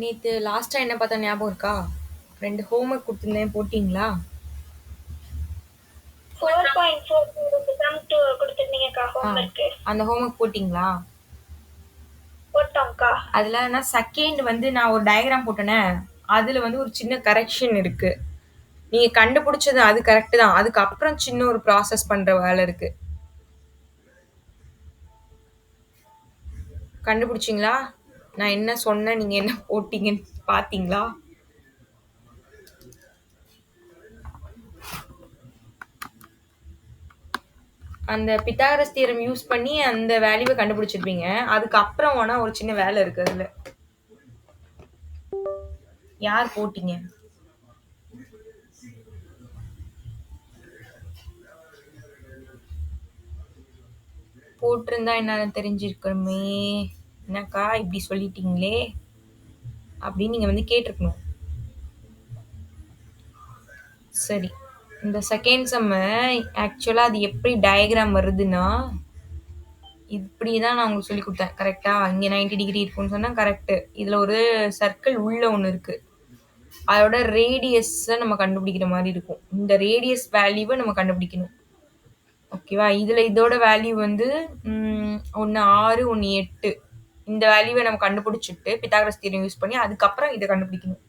நேத்து லாஸ்ட்டா என்ன பார்த்தோம் ஞாபகம் இருக்கா? 2 ஹோம்வொர்க் குடுத்துருந்தேன் போட்டீங்களா? 4.4 சம் டூ கொடுத்துருந்தீங்கக்கா ஆ. ஹோம்ஒர்க்கு. அந்த ஹோம்வொர்க் போட்டீங்களா? போட்டோம்க்கா. அதுல நான் செகண்ட் வந்து நான் ஒரு டயகிராம் போட்டேனே, அதுல வந்து ஒரு சின்ன கரெக்ஷன் இருக்கு. நீங்க கண்டுபிடிச்சது அது கரெக்ட் தான். அதுக்கப்புறம் சின்ன ஒரு ப்ராசஸ் பண்ற வேலை இருக்கு. கண்டுபிடிச்சீங்களா? நான் என்ன சொன்னேன், நீங்க என்ன போட்டீங்கன்னு பார்த்தீங்களா? அந்த பித்தாகரஸ் தியரம் யூஸ் பண்ணி அந்த வேல்யூவை கண்டுபிடிச்சிருப்பீங்க. அதுக்கப்புறம் வேணா ஒரு சின்ன வேலை இருக்கு அதுல. யார் போட்டீங்க? போட்டிருந்தா என்னன்னு தெரிஞ்சிருக்கணுமே. என்னக்கா இப்படி சொல்லிட்டீங்களே அப்படின்னு நீங்க வந்து கேட்டிருக்கணும். சரி, இந்த செகண்ட் செம்ம ஆக்சுவலா அது எப்படி டயக்ராம் வருதுன்னா, இப்படி தான் நான் உங்களுக்கு சொல்லி கொடுத்தேன். கரெக்டா? இங்க 90 டிகிரி இருக்குன்னு சொன்னா கரெக்ட். இதுல ஒரு சர்க்கிள் உள்ள ஒண்ணு இருக்கு. அதோட ரேடியஸை நம்ம கண்டுபிடிக்கிற மாதிரி இருக்கும். இந்த ரேடியஸ் வேல்யூவை நம்ம கண்டுபிடிக்கணும். ஓகேவா? இதுல இதோட வேல்யூ வந்து 1 6 1 8. இந்த வேல்யூவை நம்ம கண்டுபிடிச்சிட்டு பித்தாகரஸ் தியரம் யூஸ் பண்ணி அதுக்கப்புறம் இதை கண்டுபிடிக்கணும்.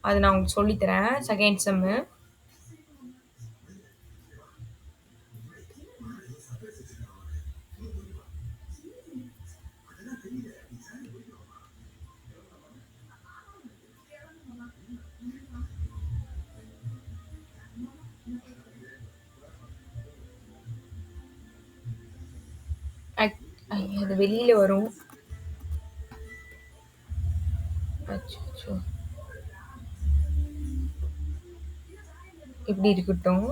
அது நான் உங்களுக்கு சொல்லித்தரேன். Second sem. அது வெளியில வரும். அச்சோ, இப்படி இருக்கட்டும்.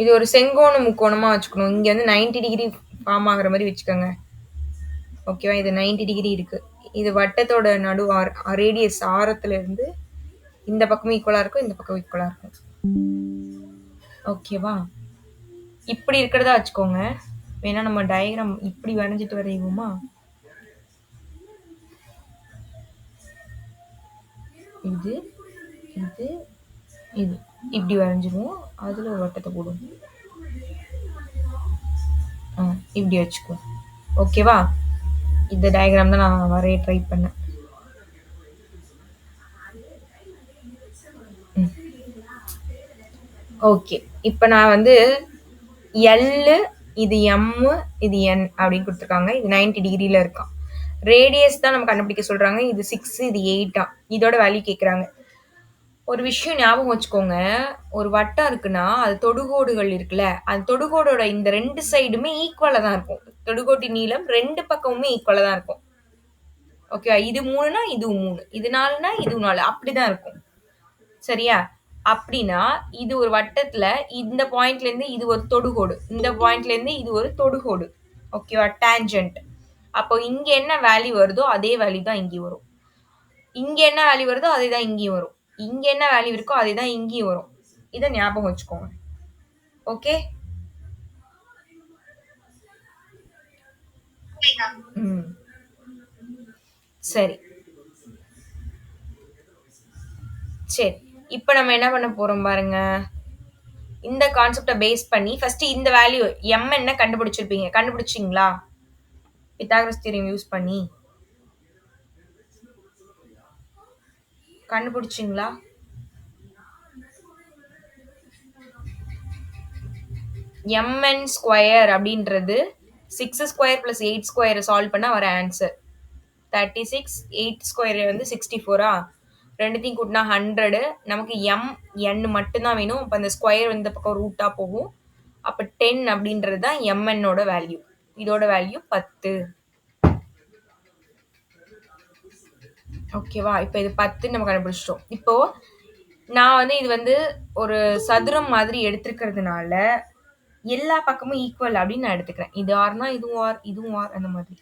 இது ஒரு செங்கோண முக்கோணமா வச்சுக்கணும். இங்க வந்து 90 டிகிரி ஃபார்ம் ஆகுற மாதிரி வச்சுக்கோங்க. ஓகேவா? இது 90 டிகிரி இருக்கு. இது வட்டத்தோட நடு ரேடியஸ் ஆரத்துல இருந்து இந்த பக்கமும் ஈக்குவலா இருக்கும், இந்த பக்கம் ஈக்குவலா இருக்கும். ஓகேவா? இப்படி இருக்கிறதா வச்சுக்கோங்க. வேணா நம்ம டயக்ராம் இப்படி வரைஞ்சிட்டு வரையுமா? இது இது இது இப்படி வரைஞ்சிருவோம். அதுல ஒரு வட்டத்தை போடுவோம். இப்படி வச்சுக்குவோம். ஓகேவா? இந்த டயக்ராம் தான் நான் வரைய ட்ரை பண்ணேன். ஓகே, இப்போ நான் வந்து எல், இது எம், இது என் அப்படின்னு கொடுத்துருக்காங்க. இது 90 டிகிரியில இருக்கான். ரேடியஸ் தான் நம்ம கண்டுபிடிக்க சொல்றாங்க. இது 6, இது 8. இதோட வேல்யூ கேட்குறாங்க. ஒரு விஷயம் ஞாபகம் வச்சுக்கோங்க. ஒரு வட்டம் இருக்குன்னா அது தொடுகோடுகள் இருக்குல்ல, அந்த தொடுகோடோட இந்த 2 சைடுமே ஈக்குவலா தான் இருக்கும். தொடுகோட்டின் நீளம் 2 பக்கமுமே ஈக்குவலா தான் இருக்கும். ஓகே, இது 3னா இது 3, இது 4னா இது 4, அப்படிதான் இருக்கும். சரியா? அப்படின்னா இது ஒரு வட்டத்துல இந்த பாயிண்ட்ல இருந்து இது ஒரு தொடுகோடு, இந்த பாயிண்ட்ல இருந்து இது ஒரு தொடுகோடு. ஓகேவா? டேஞ்சன்ட். அப்போ இங்க என்ன வேல்யூ வருதோ அதே வேல்யூ தான் இங்கேயும் வரும். இங்க என்ன வேல்யூ வருதோ அதே தான் இங்கேயும் வரும். இங்க என்ன வேல்யூ இருக்கோ அதே தான் இங்கேயும் வரும். இதை ஞாபகம் வச்சுக்கோங்க. ஓகே? ம், சரி சரி. இப்போ நம்ம என்ன பண்ண போறோம் பாருங்க. இந்த கான்செப்டை பேஸ் பண்ணி ஃபர்ஸ்ட் இந்த வேல்யூ எம் என்ன கண்டுபிடிச்சிருப்பீங்க. கண்டுபிடிச்சிங்களா? பித்தாகரஸ் தியரம் யூஸ் பண்ணி கண்டுபிடிச்சிங்களா? எம்என் ஸ்கொயர் அப்படின்றது 6 ஸ்கொயர் பிளஸ் 8 ஸ்கொயர் சால்வ் பண்ணா வர ஆன்சர் 36. 8 ஸ்கொயர் வந்து 64. ரெண்டுத்தையும் கூட்டினா 100. நமக்கு எம் என் மட்டும்தான் வேணும். அப்போ அந்த ஸ்கொயர் இந்த பக்கம் ரூட்டா போகும். அப்போ 10 அப்படின்றது தான் எம்என்னோட வேல்யூ. இதோட வேல்யூ 10. ஓகேவா? இப்போ இது 10 நம்ம கண்டுபிடிச்சிட்டோம். இப்போ நான் வந்து இது வந்து ஒரு சதுரம் மாதிரி எடுத்துக்கிறதுனால எல்லா பக்கமும் ஈக்குவல் அப்படின்னு நான் எடுத்துக்கிறேன். இது ஆர்னா இதுவும் ஆர், இதுவும் ஆர், அந்த மாதிரி.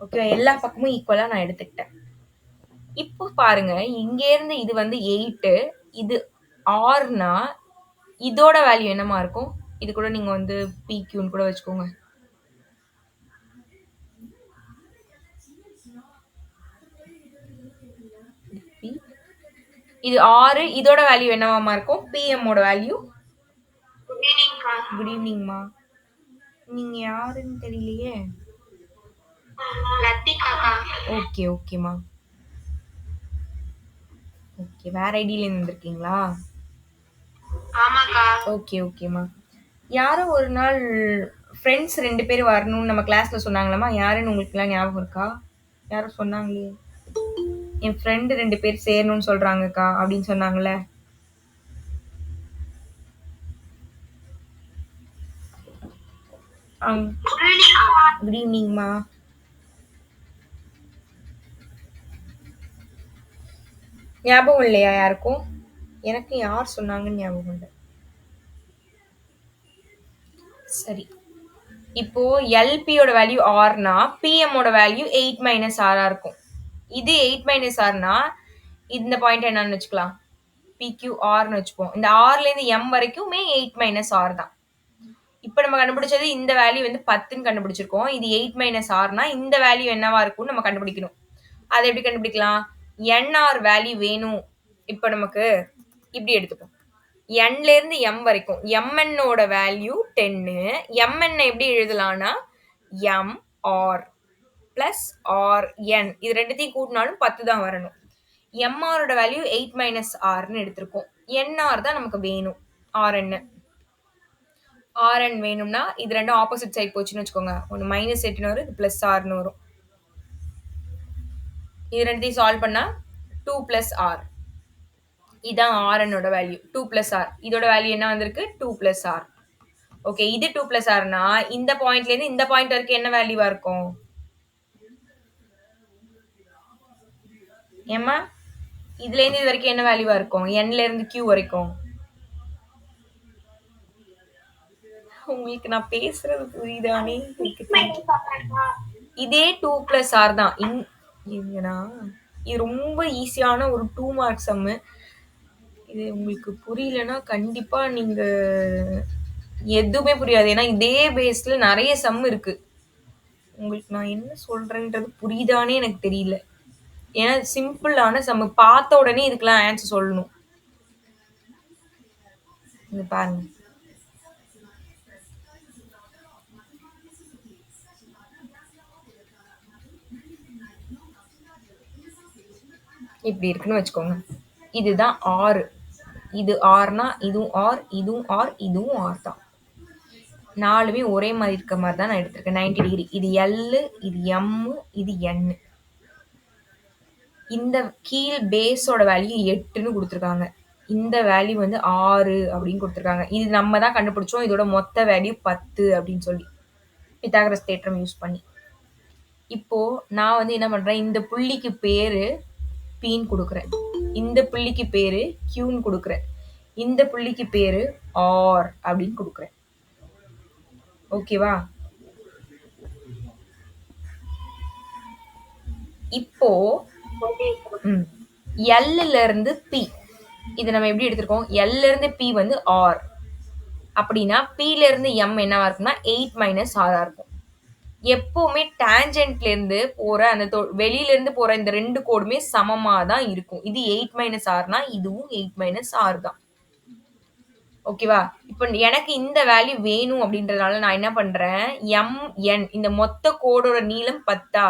ஓகே, எல்லா பக்கமும் ஈக்குவலா நான் எடுத்துக்கிட்டேன். இப்போ பாருங்க, இங்க இருந்து இது வந்து 8, இது ஆர்னா இதோட வேல்யூ என்னமா இருக்கும்? இது கூட நீங்க வந்து PQன்னு கூட வச்சுக்கோங்க. இது 6. இதோட வேல்யூ என்னவாமா இருக்கும்? PM ஓட வேல்யூ குட் ஈவினிங்க்கா. குட் ஈவினிங்மா. நீங்க யாருன்னு தெரியலையே. லத்திகாக்கா. ஓகே ஓகேமா. ஓகே, வேற ஐடியில வந்திருக்கீங்களா? ஆமாக்கா. ஓகே ஓகேமா. யாரோ ஒரு நாள் ஃப்ரெண்ட்ஸ் 2 பேர் வரணும்னு நம்ம கிளாஸ்ல சொன்னாங்களாமா, யாருன்னு உங்களுக்குலாம் ஞாபகம் இருக்கா? யாரும் சொன்னாங்களே, என் ஃப்ரெண்டு 2 பேர் சேரணும்னு சொல்றாங்கக்கா அப்படின்னு சொன்னாங்கல்ல. குட் ஈவினிங்மா. ஞாபகம் இல்லையா யாருக்கும்? எனக்கு யார் சொன்னாங்கன்னு ஞாபகம் இல்லை. சரி, இப்போ எல்பியோட வேல்யூ ஆர்னா பிஎம்மோட வேல்யூ 8 மைனஸ் ஆரா இருக்கும். இது 8 மைனஸ் ஆர்னா இந்த பாயிண்ட் என்னன்னு வச்சுக்கலாம், பிக்யூஆர்னு வச்சுப்போம். இந்த ஆர்ல இருந்து எம் வரைக்குமே 8 மைனஸ் ஆர் தான். இப்போ நம்ம கண்டுபிடிச்சது இந்த வேல்யூ வந்து 10ன்னு கண்டுபிடிச்சிருக்கோம். இது 8 மைனஸ் ஆர்னா இந்த வேல்யூ என்னவா இருக்கும்னு நம்ம கண்டுபிடிக்கணும். அதை எப்படி கண்டுபிடிக்கலாம்? என்ஆர் வேல்யூ வேணும். இப்போ நமக்கு இப்படி எடுத்துப்போம், என்ல இருந்து எம் வரைக்கும் எம்என்னோட வேல்யூ 10. எம்என் எப்படி எழுதலாம்னா M R plus R N, இது ரெண்டுத்தையும் கூட்டினாலும் 10 தான் வரணும். எம்ஆரோட வேல்யூ 8 மைனஸ் ஆர்னு எடுத்திருக்கோம். என்ஆர் தான் நமக்கு வேணும். ஆர்என் ஆர்என் வேணும்னா இது ரெண்டும் ஆப்போசிட் சைட் போச்சுன்னு வச்சுக்கோங்க. ஒன்று மைனஸ் 8ன்னு வரும், இது பிளஸ் ஆர்னு வரும். இது ரெண்டுத்தையும் சால்வ் பண்ணா 2 பிளஸ் ஆர், இதான் ஆர்என்னோட வேல்யூ. 2 பிளஸ் ஆர், இதோட வேல்யூ என்ன வந்திருக்கு? 2 பிளஸ் ஆர். ஓகே, இது 2 பிளஸ் ஆர்னா இந்த பாயிண்ட்ல இருந்து இந்த பாயிண்ட் வரைக்கும் என்ன வேல்யூவா இருக்கும்? ஏமா இதுல இருந்து இது வரைக்கும் என்ன வேல்யூவா இருக்கும்? என்ல இருந்து கியூ வரைக்கும். உங்களுக்கு நான் பேசுறது புரியுதானே? இதே 2 பிளஸ் ஆர் தான். இது ரொம்ப ஈஸியான ஒரு 2 மார்க் சம்மு. இது உங்களுக்கு புரியலன்னா கண்டிப்பா நீங்க எதுவுமே புரியாது. ஏன்னா இதே பேஸ்ல நிறைய சம் இருக்கு. உங்களுக்கு நான் என்ன சொல்றேன்றது புரியுதானே எனக்கு தெரியல. ஏன்னா சிம்பிளான சம், பார்த்த உடனே இதுக்கெல்லாம் ஆன்சர் சொல்லணும். இது பாருங்க, இப்படி இருக்குன்னு வச்சுக்கோங்க. இதுதான் ஆறு. இது ஆர்னா இதுவும் ஆர், இதுவும் ஆர், இதுவும் ஆர் தான். நாலுமே ஒரே மாதிரி இருக்க மாதிரி தான் நான் எடுத்திருக்கேன். 90 டிகிரி. இது எல், இது எம், இது என். இந்த கீழ் பேஸோட வேல்யூ 8ன்னு கொடுத்துருக்காங்க. இந்த வேல்யூ வந்து 6 அப்படின்னு கொடுத்துருக்காங்க. இது நம்ம தான் கண்டுபிடிச்சோம். இதோட மொத்த வேல்யூ 10 அப்படின்னு சொல்லி பித்தாகரஸ் தேற்றம் யூஸ் பண்ணி. இப்போ நான் வந்து என்ன பண்றேன், இந்த புள்ளிக்கு பேரு பின்னு கொடுக்குறேன், இந்த புள்ளிக்கு பேரு கியூன்னு கொடுக்குறேன், இந்த புள்ளிக்கு பேரு ஆர் அப்படின்னு கொடுக்குறேன். ஓகேவா? இப்போ எல்ல இருந்து பி, இது நம்ம எப்படி எடுத்திருக்கோம்? எல்ல இருந்து பி வந்து ஆர் அப்படின்னா பில இருந்து எம் என்னவா இருக்கும்னா 8 மைனஸ் ஆரா இருக்கும். எப்பவுமே டான்ஜென்ட்ல இருந்து போற அந்த வெளியில இருந்து போற இந்த ரெண்டு கோடுமே சமமா தான் இருக்கும். இது 8 மைனஸ் ஆர்னா இதுவும் 8 மைனஸ் ஆர் தான். ஓகேவா? இப்போ எனக்கு இந்த வேல்யூ வேணும் அப்படின்றதுனால நான் என்ன பண்றேன், எம் என் இந்த மொத்த கோடோட நீளம் 10.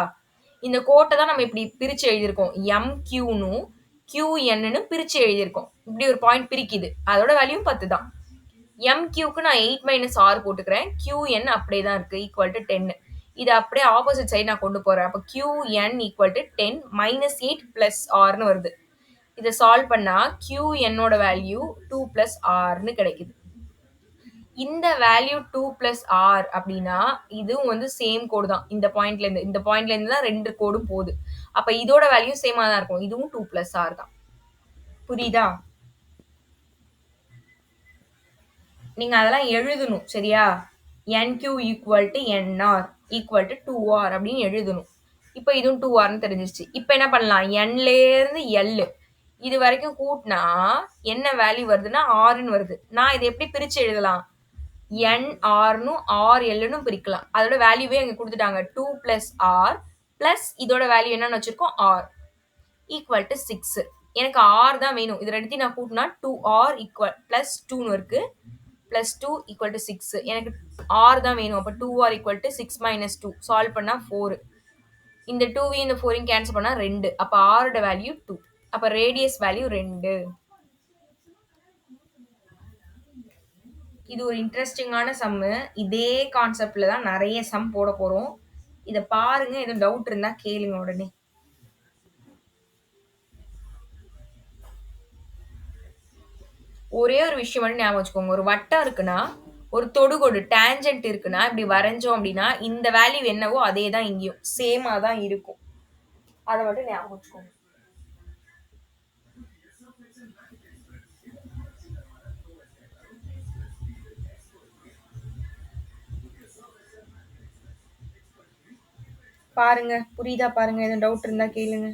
இந்த கோட்டை தான் நம்ம இப்படி பிரிச்சு எழுதியிருக்கோம். எம் கியூனும் கியூ என்னன்னு பிரிச்சு எழுதியிருக்கோம். இப்படி ஒரு பாயிண்ட் பிரிக்குது, அதோட வேல்யூ 10 தான். எம் கியூக்கு நான் 8 மைனஸ் ஆர் போட்டுக்கிறேன். கியூ என் அப்படியே தான் இருக்கு, ஈக்குவல் டு 10. இது அப்படியே ஆப்போசிட் சைடு நான் கொண்டு போறேன். அப்போ Q N equal to 10 minus 8 plus ஆர்னு வருது. இதை சால்வ் பண்ணா கியூ என்னோட வேல்யூ 2 பிளஸ் ஆர்னு கிடைக்குது. இந்த வேல்யூ 2 பிளஸ் ஆர் அப்படின்னா இதுவும் வந்து சேம் கோடு தான். இந்த பாயிண்ட்ல இருந்து தான் ரெண்டு கோடும் போகுது. அப்ப இதோட வேல்யூ சேமா தான் இருக்கும். இதுவும் 2 பிளஸ் ஆர் தான். புரியுதா? நீங்க அதெல்லாம் எழுதணும், சரியா? NQ equal to NR equal to 2R அப்படின்னு எழுதணும். இப்போ இதுவும் 2Rன்னு தெரிஞ்சிருச்சு. இப்போ என்ன பண்ணலாம், Nல இருந்து L இது வரைக்கும் கூட்டினா என்ன வேல்யூ வருதுன்னா ஆர்னு வருது. நான் இதை எப்படி பிரிச்சு எழுதலாம், NRனும் RLன்னு பிரிக்கலாம். அதோட வேல்யூவே அங்க கொடுத்துட்டாங்க, 2 பிளஸ் ஆர் பிளஸ் இதோட வேல்யூ என்னன்னு வச்சிருக்கோம், ஆர் ஈக்குவல் டு 6. எனக்கு ஆர் தான் வேணும். இது ரெண்டுத்தையும் நான் கூட்டினா 2r ஈக்குவல் ப்ளஸ் 2ன்னு இருக்கு. Plus 2 equal to 6. எனக்கு ஆர் தான் வேணும். அப்போ 2r equal to 6 minus 2. Solve பண்ணா 4. இந்த 2வையும் இந்த 4ஐயும் கேன்சல் பண்ணா 2. அப்போ ஆரோட வேல்யூ 2. அப்போ ரேடியஸ் வேல்யூ 2. இது ஒரு இன்ட்ரெஸ்டிங்கான சம்மு. இதே கான்செப்ட்ல தான் நிறைய சம் போட போறோம். இத பாருங்க. எதுவும் டவுட் இருந்தா கேளுங்க உடனே. ஒரே ஒரு விஷயம் மட்டும் ஞாபகம் வச்சுக்கோங்க. ஒரு வட்டம் இருக்குன்னா, ஒரு தொடுகோடு டேஞ்சன்ட் இருக்குன்னா, இப்படி வரைஞ்சோம் அப்படின்னா, இந்த வேல்யூ என்னவோ அதே தான் இங்கேயும். சேமா தான் இருக்கும். அத மட்டும் ஞாபகம் வச்சுக்கோங்க. பாருங்க. புரியுதா பாருங்க. எதுவும் டவுட் இருந்தா கேளுங்க.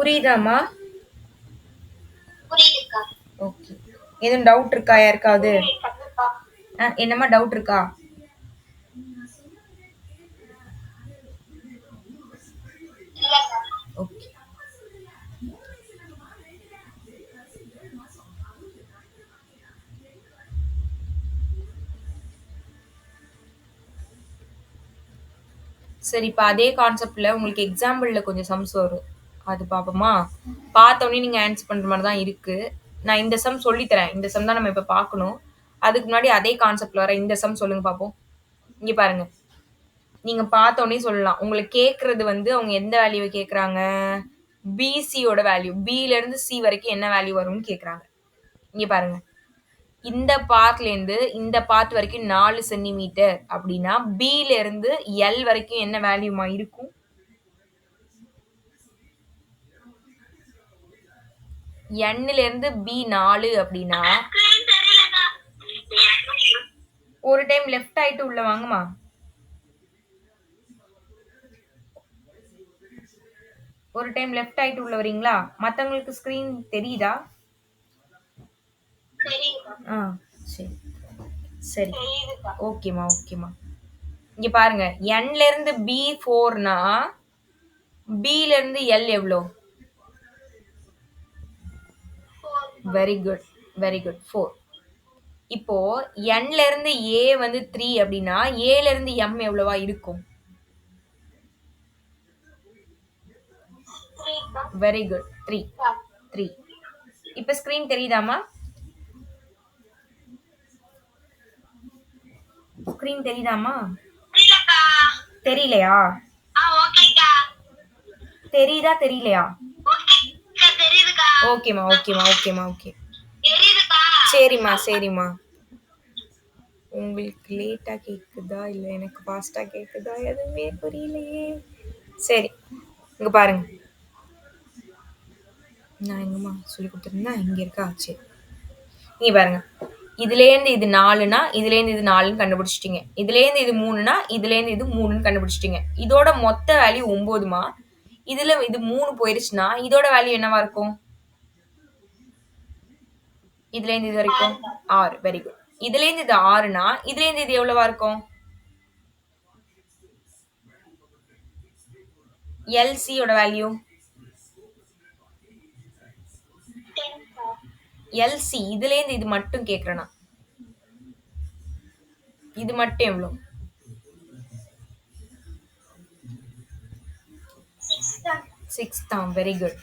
புரியுதாமா? புரியுதுக்கா. ஓகே. எதுவும் டவுட் இருக்கா யாருக்காவது? புரியுதுக்கா. என்னம்மா டவுட் இருக்கா? இல்லக்கா. ஓகே. சரி, இப்ப அதே கான்செப்ட்ல உங்களுக்கு எக்ஸாம்பிள்ல கொஞ்சம் சம்ஸ் வரும். அது பார்ப்போமா? பார்த்தோனே நீங்க ஆன்சர் பண்ற மாரி தான் இருக்கு. நான் இந்த சம் சொல்லி தரேன். இந்த சம் தான் நம்ம இப்ப பார்க்கணும். அதுக்கு முன்னாடி அதே கான்செப்ட்ல வர இந்த சம் சொல்லுங்க பார்ப்போம். இங்க பாருங்க. நீங்க பார்த்தோனே சொல்லலாம். உங்களுக்கு கேட்கறது வந்து அவங்க எந்த வேல்யூவ கேட்கறாங்க? பிசியோட வேல்யூ. பில இருந்து சி வரைக்கும் என்ன வேல்யூ வரும்னு கேட்கறாங்க. இங்க பாருங்க. இந்த பார்ட்லேருந்து இந்த பார்ட் வரைக்கும் 4 சென்டிமீட்டர் அப்படின்னா பில இருந்து எல் வரைக்கும் என்ன வேல்யூமா இருக்கும்? எண்ணில இருந்து பி 4 அப்படின்னா ஒரு டைம் லெஃப்ட் ஆயிட்டு உள்ள வாங்கம்மா. ஒரு டைம் லெஃப்ட் ஆயிட்டு உள்ள வரீங்களா? மத்தவங்களுக்கு ஸ்கிரீன் தெரியுதா? தெரியுதுக்கா. சரி. சரி. தெரியுதுக்கா. ஓகேம்மா, ஓகேம்மா. இங்க பாருங்க. எண்ல இருந்து பி 4னா பில இருந்து எல் எவ்வளோ? Very good. Very good. 4. இப்போ எண்ல இருந்து ஏ வந்து 3 அப்படின்னா ஏல இருந்து எம் எவ்வளவா இருக்கும்? Very good. 3. 3. இப்ப ஸ்கிரீன் தெரியுதாமா? ஸ்கிரீன் தெரியுதாமா? புரியலக்கா. தெரியலையா? ஓகேக்கா. தெரியுதா தெரியலையா? ஓகேக்கா. தெரியுதுக்கா. ஓகேம்மா, ஓகேம்மா, ஓகேம்மா, ஓகே. தெரியுதுக்கா. சரிம்மா, சரிம்மா. உங்களுக்கு லேட்டா கேக்குதா இல்ல எனக்கு ஃபாஸ்டா கேக்குதா எதுவுமே புரியலையே. சரி, இங்க பாருங்க. நான் எங்கம்மா சொல்லி கொடுத்துருந்தேன்? இங்க இருக்கா? சரி. இங்க பாருங்க. இதுலேருந்து இது 4னா இதுலேருந்து இது 4ன்னு கண்டுபிடிச்சிட்டீங்க. இதுலேருந்து இது 3னா இதுலேருந்து இது 3ன்னு கண்டுபிடிச்சிட்டீங்க. இதோட மொத்த வேல்யூ 9மா. இதுல இது 3 போயிருச்சுன்னா இதோட வேல்யூ என்னவா இருக்கும்? இதுலேருந்து இது வரைக்கும் 6. Very good. இதுலேருந்து இது 6னா இதுலேருந்து இது எவ்வளவா இருக்கும்? எல்சியோட வேல்யூ எல்சி இதுலேருந்து இது மட்டும் கேட்கறேனா? இது மட்டும் எவ்வளோ? 6 தான். Very good.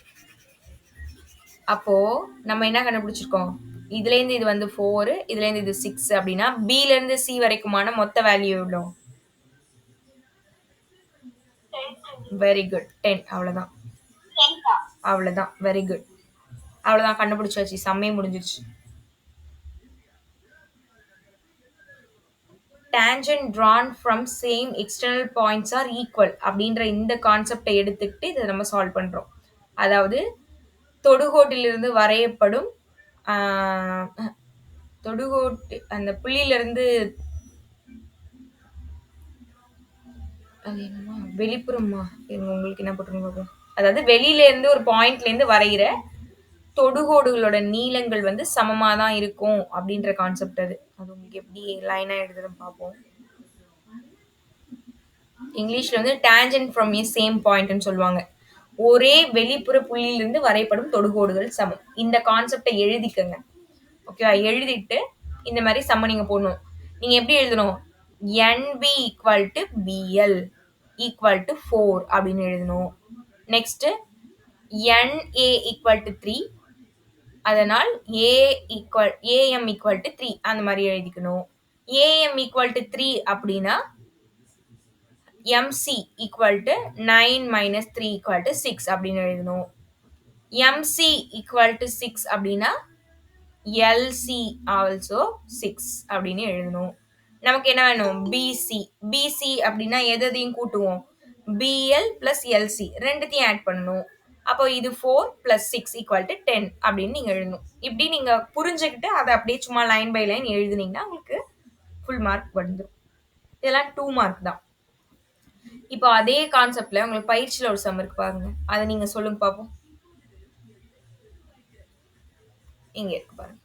அப்போ நம்ம என்ன கண்டுபிடிச்சிருக்கோம்? இதுலேருந்து இது வந்து 4, இதுலேருந்து இது 6 அப்படின்னா பில இருந்து சி வரைக்குமான மொத்த வேல்யூ எவ்வளோ? Very good. 10. அவ்வளோதான். அவ்வளோதான். Very good. அவ்வளோதான் கண்டுபிடிச்சாச்சு. செம்மையே முடிஞ்சிருச்சு. Tangent drawn from same external points are equal அப்படின்ற இந்த கான்செப்டை எடுத்துக்கிட்டு இதை நம்ம சால்வ் பண்றோம். அதாவது தொடுகோட்டிலிருந்து வரையப்படும் ஆஹ், தொடுகோட்டு அந்த புள்ளியிலிருந்து அது என்னமா வெளிப்புறமா இருங்க, உங்களுக்கு என்ன போட்டுருங்க பார்ப்போம். அதாவது வெளியில இருந்து ஒரு பாயிண்ட்ல இருந்து வரைகிற தொடுகோடுகளோட நீளங்கள் வந்து சமமா தான் இருக்கும் அப்படின்ற கான்செப்ட் அது. அது உங்களுக்கு எப்படி லைனா எழுதுறதுன்னு பார்ப்போம். இங்கிலீஷ்ல வந்து டேஞ்சன்ட் ஃப்ரம் ஏ சேம் பாயிண்ட்னு சொல்லுவாங்க. ஒரே வெளிப்புற புள்ளியிலிருந்து வரைபடும் தொடுகோடுகள் சமம். இந்த கான்செப்டை எழுதிக்கங்க. ஓகேவா? எழுதிட்டு இந்த மாதிரி சம்ம நீங்க போடணும். நீங்க எப்படி எழுதணும்? NB equal to BL equal to 4 அப்படின்னு எழுதணும். நெக்ஸ்ட் NA ஈக்குவல் டு 3, அதனால் AM ஈக்குவல் டு 3 அந்த மாதிரி எழுதிக்கணும். AM ஈக்குவல் டு 3 அப்படின்னா MC equal to 9 minus 3 equal to 6 அப்படின்னு எழுதணும். MC ஈக்குவல் டு 6 அப்படின்னா LC ஆல்சோ 6 அப்படின்னு எழுதணும். நமக்கு என்ன வேணும்? BC. BC அப்படின்னா எதையும் கூட்டுவோம்? BL பிளஸ் LC ரெண்டுத்தையும் ஆட் பண்ணணும். அப்போ இது 4 பிளஸ் 6 ஈக்குவல் டு 10 அப்படின்னு நீங்க எழுதணும். இப்படி நீங்க புரிஞ்சுக்கிட்டு அதை அப்படியே சும்மா லைன் பை லைன் எழுதுனீங்கன்னா உங்களுக்கு ஃபுல் மார்க் வந்துடும். இதெல்லாம் 2 மார்க் தான். இப்போ அதே கான்செப்ட்ல உங்களுக்கு பயிற்சியில ஒரு சம் இருக்கு பாருங்க. அதை நீங்க சொல்லுங்க பார்ப்போம். இங்க இருக்கு பாருங்க.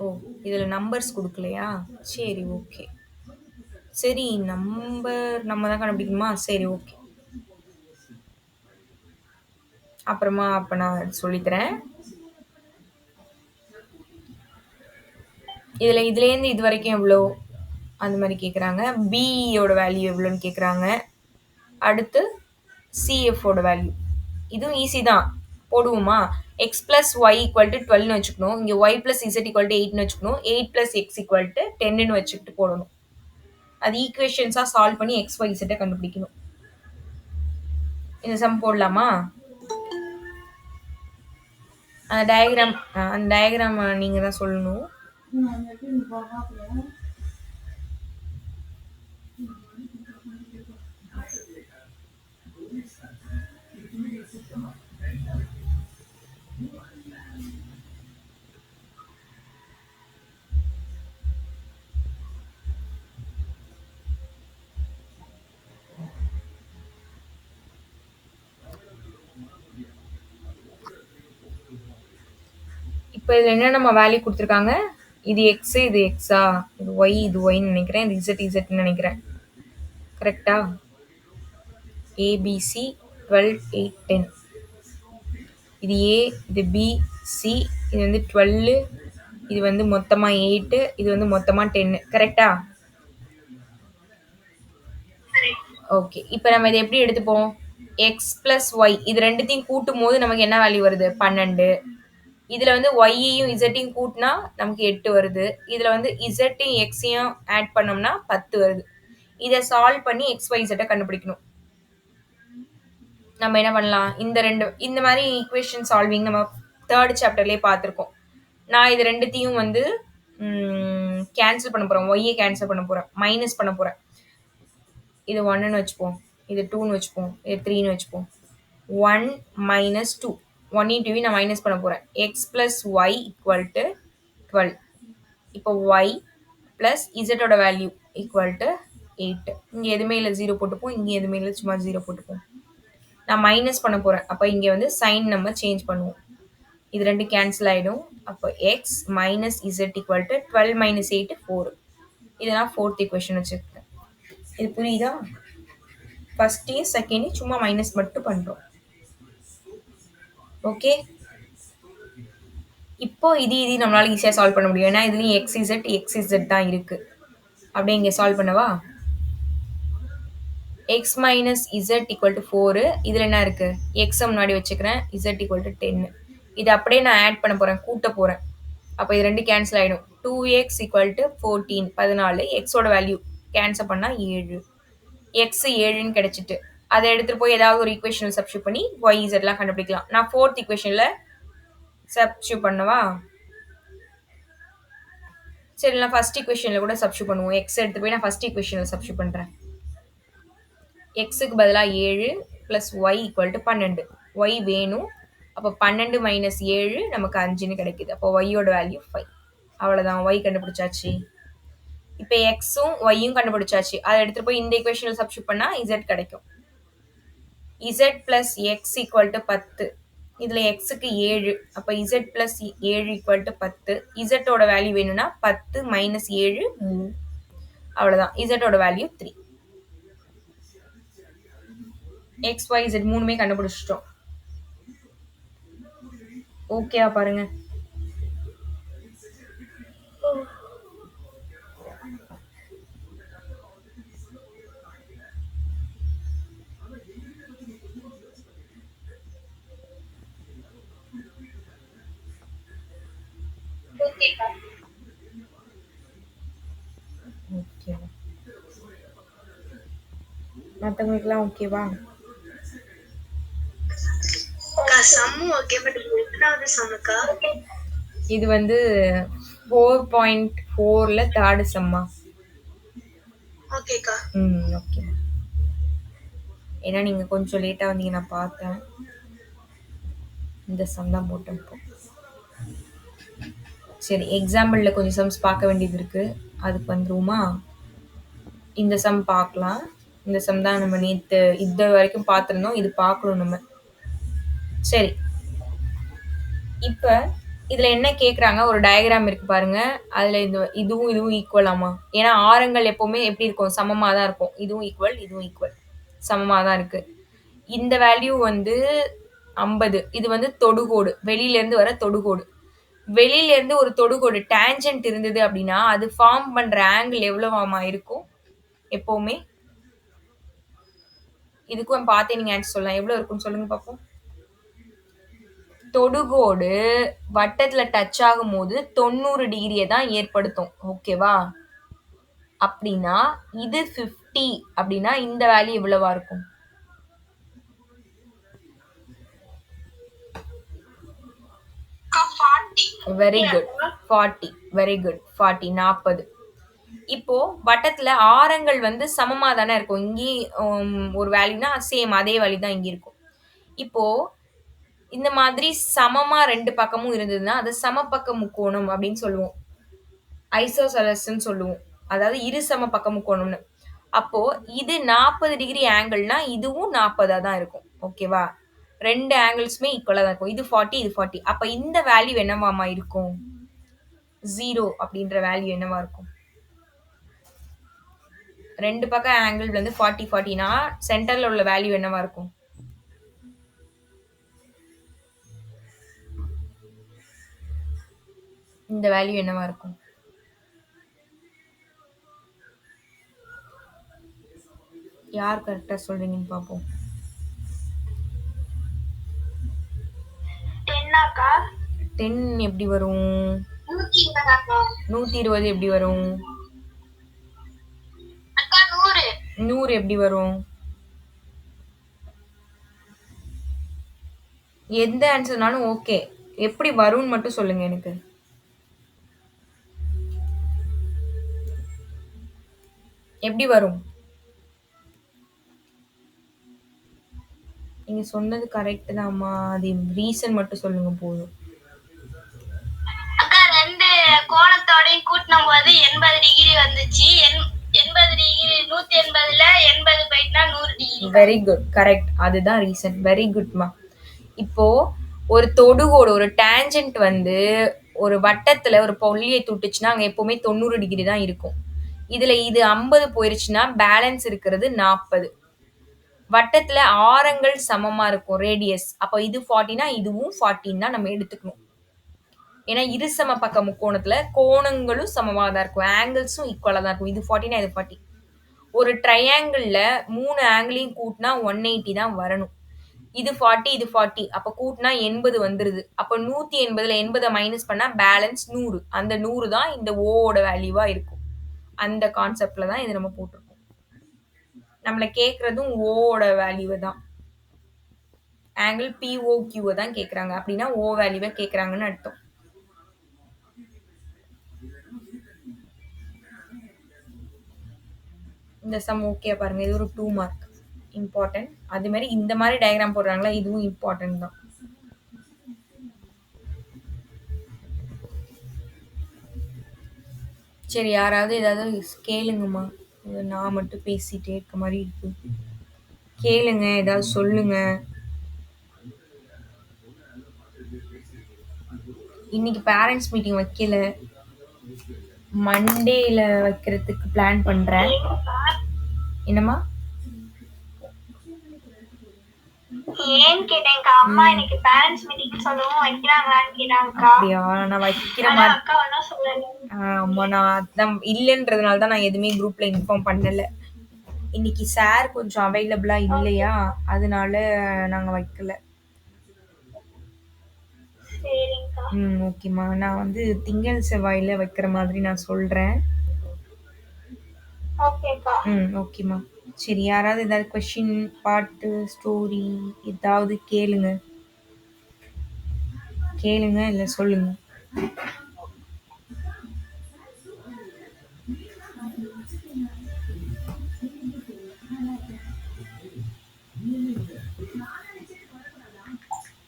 ஓ, இதுல நம்பர்ஸ் கொடுக்கலையா? சரி, ஓகே. சரி, நம்பர் நம்ம தான் கண்டுபிடிக்கணுமா? சரி, ஓகே. அப்புறமா அப்ப நான் சொல்லித்தரேன். இதுலேருந்து இது வரைக்கும் எவ்வளோ அந்த மாதிரி கேட்குறாங்க. பியோட வேல்யூ எவ்வளோன்னு கேட்குறாங்க. அடுத்து சிஎஃபோட வேல்யூ. இதுவும் ஈஸி தான், போடுவோமா? X plus y equal to 12ன்னு வச்சுக்கணும். இங்கே y plus z equal to 8ன்னு வச்சுக்கணும். 8 பிளஸ் எக்ஸ் ஈக்குவல் டு 10ன்னு வச்சுக்கிட்டு போடணும். அது ஈக்குவேஷன்ஸாக சால்வ் பண்ணி எக்ஸ் ஒய் இசட்டை கண்டுபிடிக்கணும். இந்த சம் போடலாமா? அந்த டயக்ராம் நீங்கள் தான் சொல்லணும். இப்போ இதில் என்ன நம்ம வேல்யூ கொடுத்துருக்காங்க? இது எக்ஸ், இது எக்ஸா, இது ஒய், இது ஒய்ன்னு நினைக்கிறேன். இது இசட் இசட்னு நினைக்கிறேன். கரெக்டா? ஏபிசி 12, 8, 10. இது ஏ, இது பி, சி, இது வந்து 12, இது வந்து மொத்தமாக 8, இது வந்து மொத்தமாக 10. கரெக்டா? ஓகே. இப்போ நம்ம இதை எப்படி எடுத்துப்போம்? எக்ஸ் பிளஸ் ஒய் இது ரெண்டுத்தையும் கூட்டும் போது நமக்கு என்ன வேல்யூ வருது? 12. இதில் வந்து ஒய்யையும் இசட்டையும் கூட்டினா நமக்கு 8 வருது. இதில் வந்து இசட்டையும் எக்ஸையும் ஆட் பண்ணோம்னா 10 வருது. இதை சால்வ் பண்ணி எக்ஸ் ஒய் இசட்டை கண்டுபிடிக்கணும். நம்ம என்ன பண்ணலாம்? இந்த மாதிரி ஈக்குவேஷன் சால்விங் நம்ம 3rd சாப்டர்லேயே பார்த்துருக்கோம். நான் இது ரெண்டுத்தையும் வந்து கேன்சல் பண்ண போகிறேன். ஒய்யை கேன்சல் பண்ண போகிறேன், மைனஸ் பண்ண போகிறேன். இது 1ன்னு வச்சுப்போம், இது 2ன்னு வச்சுப்போம், இது 3ன்னு வச்சுப்போம். 1 மைனஸ் 2, 1 2 நான் மைனஸ் பண்ண போகிறேன். X plus y equal to 12. இப்போ ஒய் ப்ளஸ் இசட்டோட வேல்யூ ஈக்குவல் டு 8. இங்கே எதுவுமே இல்லை, 0 போட்டுப்போம். இங்கே எதுவுமே இல்லை, சும்மா 0 போட்டுப்போம். நான் மைனஸ் பண்ண போகிறேன். அப்போ இங்கே வந்து சைன் நம்ம சேஞ்ச் பண்ணுவோம். இது ரெண்டு கேன்சல் ஆகிடும். அப்போ X minus Z equal to 12 minus 8 4. இதை நான் 4th ஈக்குவேஷன் வச்சுருக்கேன். இது புரியுதா? ஃபர்ஸ்டையும் செகண்டையும் சும்மா மைனஸ் மட்டும் பண்ணுறோம். ஓகே. இப்போ இது நம்மளால ஈஸியாக சால்வ் பண்ண முடியும். ஏன்னா இதுலேயும் எக்ஸ் இசட் தான் இருக்குது. அப்படியே இங்கே சால்வ் பண்ணவா? X minus Z equal to 4. இதில் என்ன இருக்குது? எக்ஸை முன்னாடி வச்சுக்கிறேன். Z equal to 10. இது அப்படியே நான் ஆட் பண்ண போகிறேன், கூட்ட போகிறேன். அப்போ இது ரெண்டு கேன்சல் ஆகிடும். 2x equal to 14, 14. எக்ஸோட வேல்யூ கேன்சல் பண்ணால் 7. எக்ஸ் 7ன்னு கிடைச்சிட்டு அதை எடுத்துகிட்டு போய் ஏதாவது ஒரு ஈக்குவேஷனில் சப்ஸ்டியூட் பண்ணி ஒய் இசட்லாம் கண்டுபிடிக்கலாம். நான் 4th ஈக்குவேஷனில் சப்ஸ்டியூட் பண்ணவா? சரி நான் ஃபர்ஸ்ட் ஈக்குவேஷன்ல கூட சப்ஸ்டிட்யூட் பண்ணுவோம். எக்ஸ் எடுத்து போய் நான் ஃபர்ஸ்ட் ஈக்குவேஷன்ல சப்ஸ்டிட்யூட் பண்றேன். எக்ஸுக்கு பதிலா 7 plus y equal to 12. Y வேணும். அப்போ 12 மைனஸ் 7 நமக்கு 5ன்னு கிடைக்குது. அப்போ ஒய்யோட வேல்யூ 5. அவ்வளோதான், ஒய் கண்டுபிடிச்சாச்சு. இப்போ எக்ஸும் ஒய்யும் கண்டுபிடிச்சாச்சு. அதை எடுத்துட்டு போய் இந்த ஈக்குவேஷன்ல சப்ஸ்டிட்யூட் பண்ணா இசட் கிடைக்கும். Z plus x equal to 10. இதுல எக்ஸுக்கு 7. அப்போ இசட் பிளஸ் 7 ஈக்குவல் டு 10. இசட்டோட வேல்யூ வேணும்னா 10 மைனஸ் 7 3. அவ்வளோதான், இசட்டோட வேல்யூ 3. எக்ஸ் ஒய் இசட் மூணுமே கண்டுபிடிச்சிட்டோம். ஓகேவா பாருங்க. ஓகேக்கா. ஓகே, மற்றவங்களுக்குலாம் ஓகேவா? சம்மு ஓகே, பட் எத்தனாவது சம்முக்கா? இது வந்து 4.4ல தேர்டு சம்மா. ஓகேக்கா. ஓகே. ஏன்னா நீங்க கொஞ்சம் லேட்டா வந்தீங்க, நான் பார்த்தேன். இந்த சம் தான் போட்டேன் இப்போ. சரி, எக்ஸாம்பிள்ல கொஞ்சம் சம்ஸ் பார்க்க வேண்டியது இருக்கு, அதுக்கு வந்துருவோமா? இந்த சம் பார்க்கலாம். இந்த சம் தான் நம்ம நேற்று இது வரைக்கும் பார்த்துருந்தோம். இது பார்க்கணும் நம்ம. சரி, இப்போ இதில் என்ன கேட்குறாங்க, ஒரு டயக்ராம் இருக்கு பாருங்க. அதில் இதுவும் இதுவும் ஈக்குவலாமா? ஏன்னா ஆரங்கள் எப்போவுமே எப்படி இருக்கும், சமமாக தான் இருக்கும். இதுவும் ஈக்குவல், இதுவும் ஈக்குவல், சமமாக தான் இருக்கு. இந்த வேல்யூ வந்து 50. இது வந்து தொடுகோடு, வெளியிலேருந்து வர தொடுகோடு. வெளியிலேருந்து ஒரு தொடுகோடு டேஞ்சன்ட் இருந்தது அப்படின்னா அது ஃபார்ம் பண்ணுற ஆங்கிள் எவ்வளோவாமா இருக்கும் எப்போவுமே? இதுக்கும் பார்த்தே நீங்கள் ஆன்சர் சொல்லலாம். எவ்வளோ இருக்குன்னு சொல்லுங்க பார்ப்போம். தொடுகோடு வட்டத்துல டச் ஆகும் போது 90 டிகிரியை தான் ஏற்படுத்தும். ஓகேவா? அப்படின்னா இது 50 அப்படின்னா இந்த வேல்யூ எவ்வளவா இருக்கும்? Very good, 40. Very good, 40, 40. இப்போ வட்டத்துல ஆரங்கள் வந்து சமமா தானே இருக்கும். இங்கே ஒரு வேல்யூனா சேம் அதே வேல்யூ தான் இங்க இருக்கும். இப்போ இந்த மாதிரி சமமா ரெண்டு பக்கமும் இருந்ததுன்னா அது சமபக்க முக்கோணம் அப்படின்னு சொல்லுவோம். ஐசோசெலஸ்ன்னு சொல்லுவோம். அதாவது இரு சம பக்க முக்கோணம்னு. அப்போ இது 40 டிகிரி ஆங்கிள்னா இதுவும் 40ஆ தான் இருக்கும். ஓகேவா? ரெண்டு ஆங்கிள்ஸுமே ஈக்குவலா தான் இருக்கும். இது 40, இது 40. அப்ப இந்த வேல்யூ என்னவாமா இருக்கும்? 0 அப்படின்ற வேல்யூ என்னவா இருக்கும்? ரெண்டு பக்கம் ஆங்கிள் வந்து 40, 40னா சென்டர்ல உள்ள வேல்யூ என்னவா இருக்கும்? இந்த வேல்யூ என்னவா இருக்கும்? யார் கரெக்டா சொல்றீங்கன்னு பார்ப்போம். 10 எப்படி வரும்? 120 எப்படி வரும்? 100 எப்படி வரும்? எந்த ஆன்சர்னாலும் ஓகே, எப்படி வரும்னு மட்டும் சொல்லுங்க எனக்கு. எப்படி வரும்? நீங்க சொன்னது கரெக்ட் தான்மா, அது ரீசன் மட்டும் சொல்லுங்க போதும். அக்கா, ரெண்டு கோணத்தோடையும் கூட்டினும் போது 80 டிகிரி வந்துச்சு. 80 டிகிரி 180ல 80 போயிட்டுனா 100 டிகிரி. வெரி குட், கரெக்ட், அதுதான் ரீசன். வெரி குட்மா. இப்போ ஒரு தொடுகோடு, ஒரு டேஞ்சன்ட் வந்து ஒரு வட்டத்துல ஒரு புள்ளியை தொட்டுச்சுன்னா அங்க எப்பவுமே 90 டிகிரி தான் இருக்கும். இதுல இது 50 போயிருச்சுன்னா பேலன்ஸ் இருக்கிறது 40. வட்டத்துல ஆரங்கள் சமமா இருக்கும், ரேடியஸ். அப்ப இது 40னா இதுவும் 40 தான் நம்ம எடுத்துக்கணும். ஏன்னா இருசம பக்க முக்கோணத்துல கோணங்களும் சமமா தான் இருக்கும், ஆங்கிள்ஸும் ஈக்குவலா தான் இருக்கும். இது 40னா இது 40. ஒரு ட்ரையாங்கிள்ல 3 ஆங்கிளையும் கூட்டினா 180 தான் வரணும். இது 40, இது 40. அப்ப கூட்டினா 80 வந்துருது. அப்ப 180ல 80 மைனஸ் பண்ணா பேலன்ஸ் 100. அந்த 100 தான் இந்த ஓட வேல்யூவா இருக்கும். அந்த கான்செப்ட்ல தான் இது நம்ம போட்டிருக்கோம். நம்மள கேட்கறதும் ஓட வேல்யூவை தான், ஆங்கிள் பிஓக்யூவை தான் கேட்கறாங்க. அப்படின்னா ஓ வேல்யூவை கேட்கறாங்கன்னு அர்த்தம். இந்த சம் ஓகே பாருங்க. இது ஒரு 2 மார்க் இம்பார்ட்டன்ட். அதே மாதிரி இந்த மாதிரி டயக்ராம் போடுறாங்களா, இதுவும் இம்பார்ட்டன்ட் தான். சரி, யாராவது ஏதாவது கேளுங்கம்மா. நான் மட்டும் பேசிட்டே இருக்க மாதிரி இருக்கு. கேளுங்க, ஏதாவது சொல்லுங்க. இன்னைக்கு பேரண்ட்ஸ் மீட்டிங் வைக்கல, மண்டேல வைக்கிறதுக்கு பிளான் பண்றேன். என்னம்மா? ஏன்னு கேட்டேன்க்கா. அம்மா இன்னைக்கு பேரண்ட்ஸ் மீட்டிங் சொல்லவும் வைக்கிறாங்களான்னு கேட்டாங்கக்கா. அப்படியா? நான் வைக்கிற மாதிரி அக்கா ஒன்னும் சொல்லல. ஆமா, நான் அதான் இல்லைன்றதுனால தான் நான் எதுவுமே குரூப்ல இன்ஃபார்ம் பண்ணல. இன்னைக்கு சார் கொஞ்சம் அவைலபிளா இல்லையா, அதனால நாங்க வைக்கல. சரிங்கக்கா. ஓகேம்மா. நான் வந்து திங்கள் செவ்வாயில வைக்கிற மாதிரி நான் சொல்றேன். ஓகேக்கா. ஓகேம்மா. சரி, யாராவது ஏதாவது கொஸ்டின், பாட்டு, ஸ்டோரி ஏதாவது கேளுங்க. கேளுங்க இல்ல சொல்லுங்க.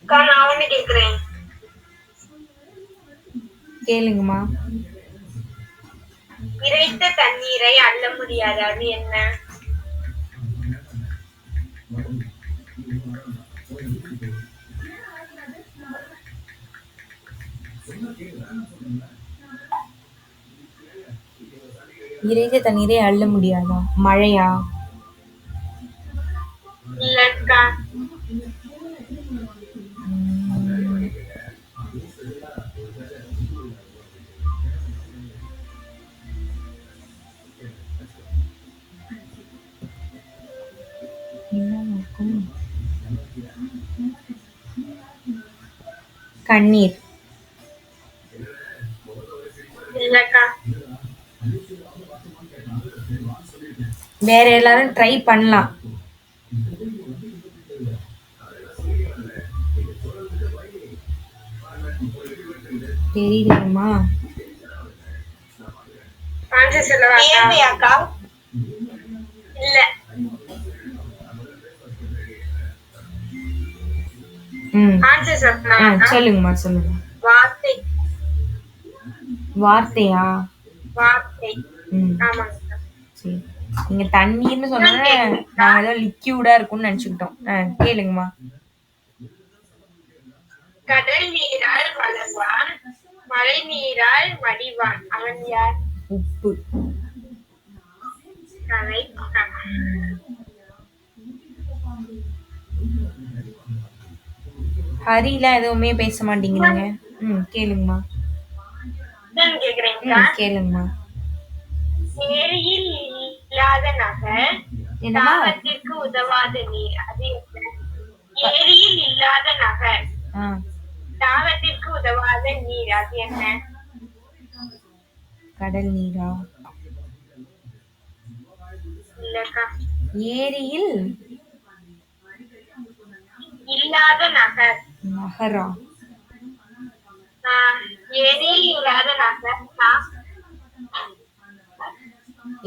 அக்கா நான் ஒண்ணு கேக்குறேன். கேளுங்கம்மா. இறைத்த தண்ணீரை அள்ள முடியாது, அது என்ன? இறைத்த தண்ணீரை அள்ள முடியாதா? மழையா? இல்லக்கா. கண்ணீர். இல்லக்கா. வேற எல்லாரும் ட்ரை பண்ணலாம். தெரியலம்மா. ஆன்சர் சொல்லவா? வேர்வையாக்கா? இல்ல. ஆன்சர் சொல்லவா? சொல்லுங்கம்மா, சொல்லுங்க. வார்த்தை. வார்த்தையா? வார்த்தை. ஆமாங்கக்கா. சரி, நீங்க தண்ணீர்னு சொன்னோன்னே நாங்க ஏதோ லிக்யூடா இருக்கும்னு நினைச்சுக்கிட்டோம். கேளுங்கம்மா. கடல் நீரால் வளர்வான், மழை நீரால் மடிவான், அவன் யார்? உப்பு. ஹரிலாம் எதுவுமே பேச மாட்டேங்கிறீங்க. கேளுங்கம்மா. கேளுங்கம்மா. ஏரியில் இல்லாத நகர், தாகத்திற்கு உதவாத நீர், அது என்ன? ஏரியில் இல்லாத நகர், தாகத்திற்கு உதவாத நீர், அது என்ன? கடல் நீரா? இல்லக்கா. ஏரியில் இல்லாத நகர். நகரா? ஏரியில் இல்லாத நகர்.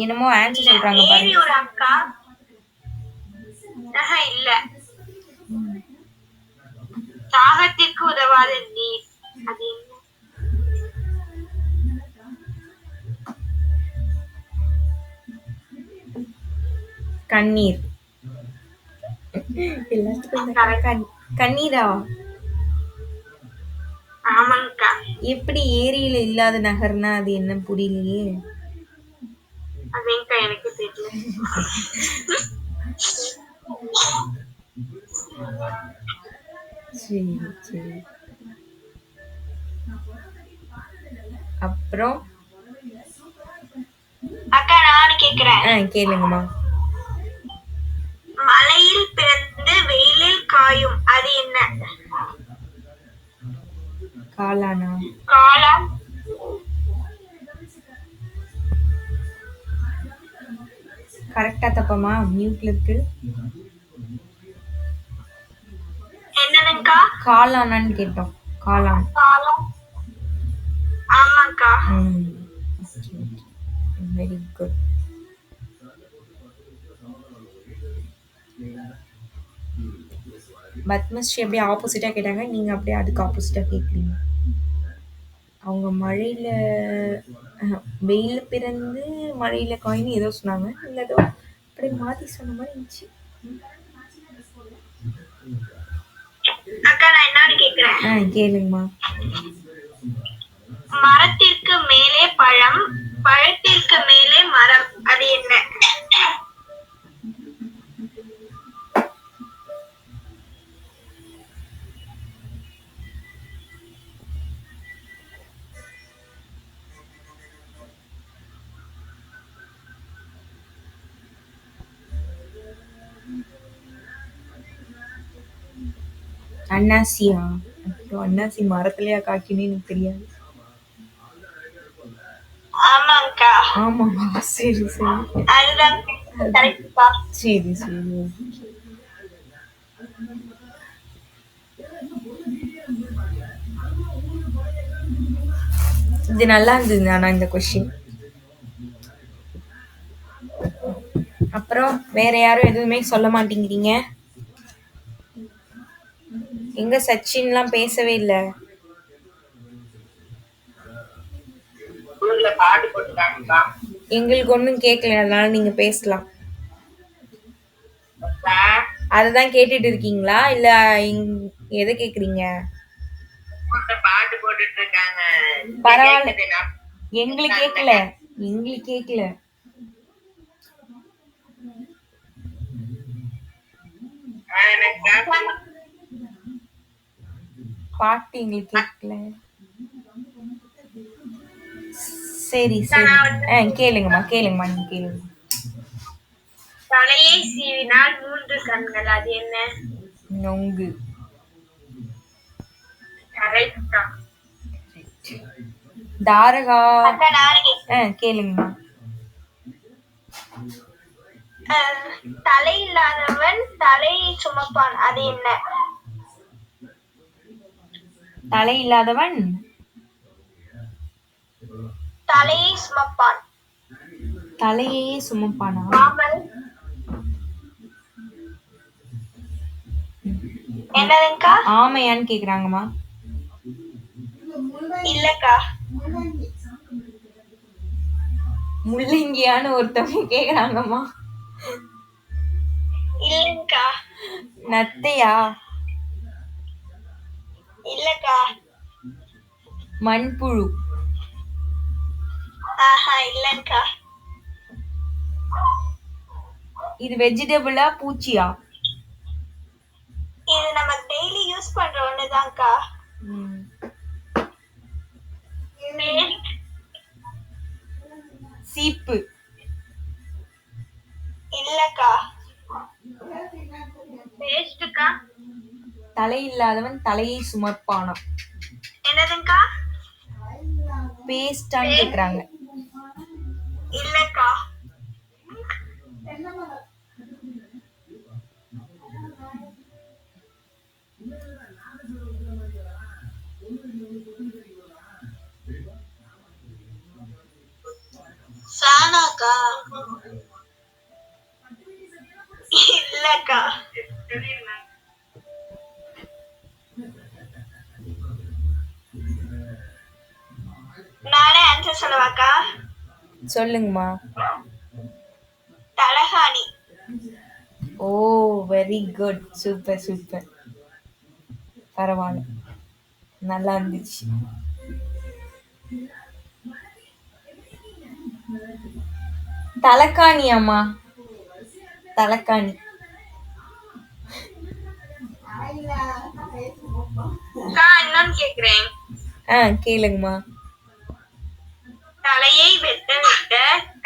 என்னமோ ஆன்சர் சொல்றாங்க பாருங்க. ஏரி ஒரு அக்கா. இல்ல. தாகத்திற்கு உதவாத நீர், அது என்ன? கண்ணீர். கண்ணீரா? ஆமாங்கக்கா. எப்படி ஏரியில இல்லாத நகர்னா அது என்ன புரியலையே. அதேங்கா எனக்கு தெரியல. சரி சரி. அப்புறம் அக்கா நானும் கேக்குறேன். கேளுங்கம்மா. மலையில் பிறந்து வெயிலில் காயும், அது என்ன? காளானா? காளான். கரெக்டா தப்பாமா? மியூட்ல இருக்கு. என்னதுக்கா? காளானான்னு கேட்டோம். காளான். ஆமாக்கா. Very good. பத்மஸ்ரீ அப்படியே ஆப்போசிட்டா கேட்டாங்க. நீங்க அப்படியே அதுக்கு ஆப்போசிட்டா கேட்குறீங்க. அவங்க மழையில வெயில்ல பிறந்து மழையில காயின்னு ஏதோ சொன்னாங்க. நீங்க ஏதோ அப்படியே மாத்தி சொன்ன மாதிரி இருந்துச்சு. அக்கா நான் என்னன்னு கேக்குறேன். கேளுங்கம்மா. மரத்திற்கு மேலே பழம், பழத்திற்கு மேலே மரம், அது என்ன? அன்னாசியா? ஐயோ, அன்னாசி மரத்துலயா காய்க்குன்னு எனக்கு தெரியாது. ஆமாங்கக்கா. ஆமாவா? சரி சரி. அதுதான் கரெக்ட்க்கா. சரி சரி. இது நல்லா இருந்தது ஆனா இந்த கொஸ்டின். அப்புறம் வேற யாரும் எதுவுமே சொல்ல மாட்டேங்கிறீங்க? எங்க சச்சின்லாம் பேசவே இல்லை. பாட்டு போட்டுருக்காங்கக்கா. எங்களுக்கு ஒன்றும் கேட்கல, அதனால நீங்க பேசலாம். அததான் கேட்டுட்டு இருக்கீங்களா இல்ல எதை கேக்குறீங்க? பாட்டு போட்டுட்டு இருக்காங்க. பரவாயில்ல, எங்களுக்கு கேட்கல, எங்களுக்கு கேட்கல. பாட்டு எங்களுக்கு கேட்கல. சரி சரி. கேளுங்கம்மா கேளுங்கம்மா, நீங்க கேளுங்க. தலையை சீவினால் 3 கண்கள், அது என்ன? நொங்கு. கரெக்டா. தாரகா. அக்கா நான் கேளுங்கம்மா. தலை இல்லாதவன் தலையை சுமப்பான், அது என்ன? தலை இல்லாதவன் தலையை சுமப்பான். தலையையே சுமப்பானா? மாமல். என்னதுங்கக்கா? ஆமையான்னு கேக்குறாங்கம்மா. இல்லக்கா. முள்ளங்கியான்னு ஒருத்தவங்க கேக்குறாங்கம்மா. இல்லங்கா. நத்தையா? இல்லக்கா. மண்புழு? ஆஹா, இல்லங்கா. இது வெஜிடபிளா பூச்சியா? இது நம்ம டெய்லி யூஸ் பண்ற ஒண்ணுதான்க்கா. சீப்பு? இல்லக்கா. பேஸ்டுக்கா. தலை இல்லாதவன் தலையை சுமப்பானா? என்னதுங்கக்கா? பேஸ்டான்னு கேக்குறாங்க. இல்லக்கா. சானாக்கா. இல்லக்கா. நானே ஆன்சர் சொல்லவாக்கா? சொல்லுங்கம்மா. தலகாணி. ஓ, வெரி குட். Super super. பரவாயில்ல, நல்லா இருந்துச்சு. தலைக்காணியாம்மா? தலைக்காணி. இன்னொன்னு கேக்குறேன். கேளுங்கம்மா. தலையை வெட்ட வெட்ட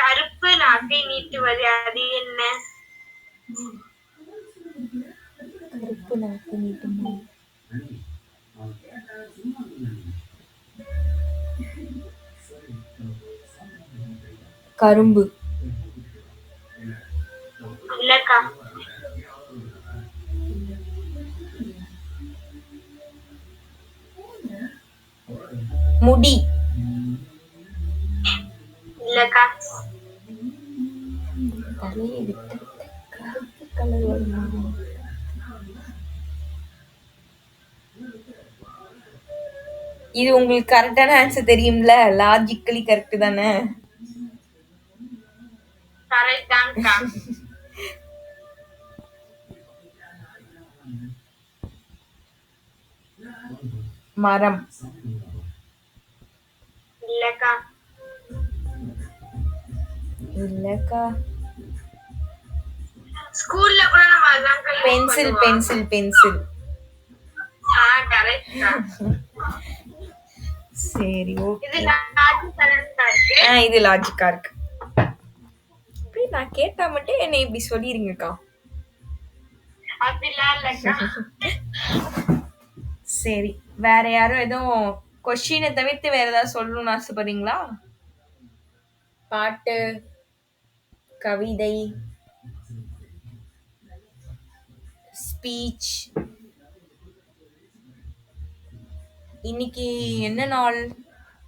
கருப்பு நாக்கை நீட்டுவது, அது என்ன? கருப்பு நாக்கு நீட்டுமா? கரும்பு? இல்லக்கா. முடி? இல்லக்கா. தலையை விட்டு கருப்பு கலர் வருமா? இது உங்களுக்கு கரெக்டான ஆன்சர் தெரியும்ல, லாஜிக்கலி கரெக்ட் தானே? கரெக்ட் தான்க்கா. மரம். இல்லக்கா. இல்லக்கா. ஸ்கூல்ல கூட நம்ம அதான் பென்சில் பென்சில் பென்சில். கரெக்ட்டா. சரி ஓகே. இது லாஜிக்கா இருக்கு. இது லாஜிக்கா இருக்கு. இப்படி நான் கேட்டா மட்டும் என்ன இப்படி சொல்லிருங்கக்கா. அப்படிலாம் இல்லக்கா. சரி, வேற யாரும் எதுவும் கொஸ்டினை தவிர்த்து வேற ஏதாவது சொல்லணும்னு ஆசைப்படுறீங்களா? பாட்டு, கவிதை, ஸ்பீச். இன்னைக்கு என்ன நாள்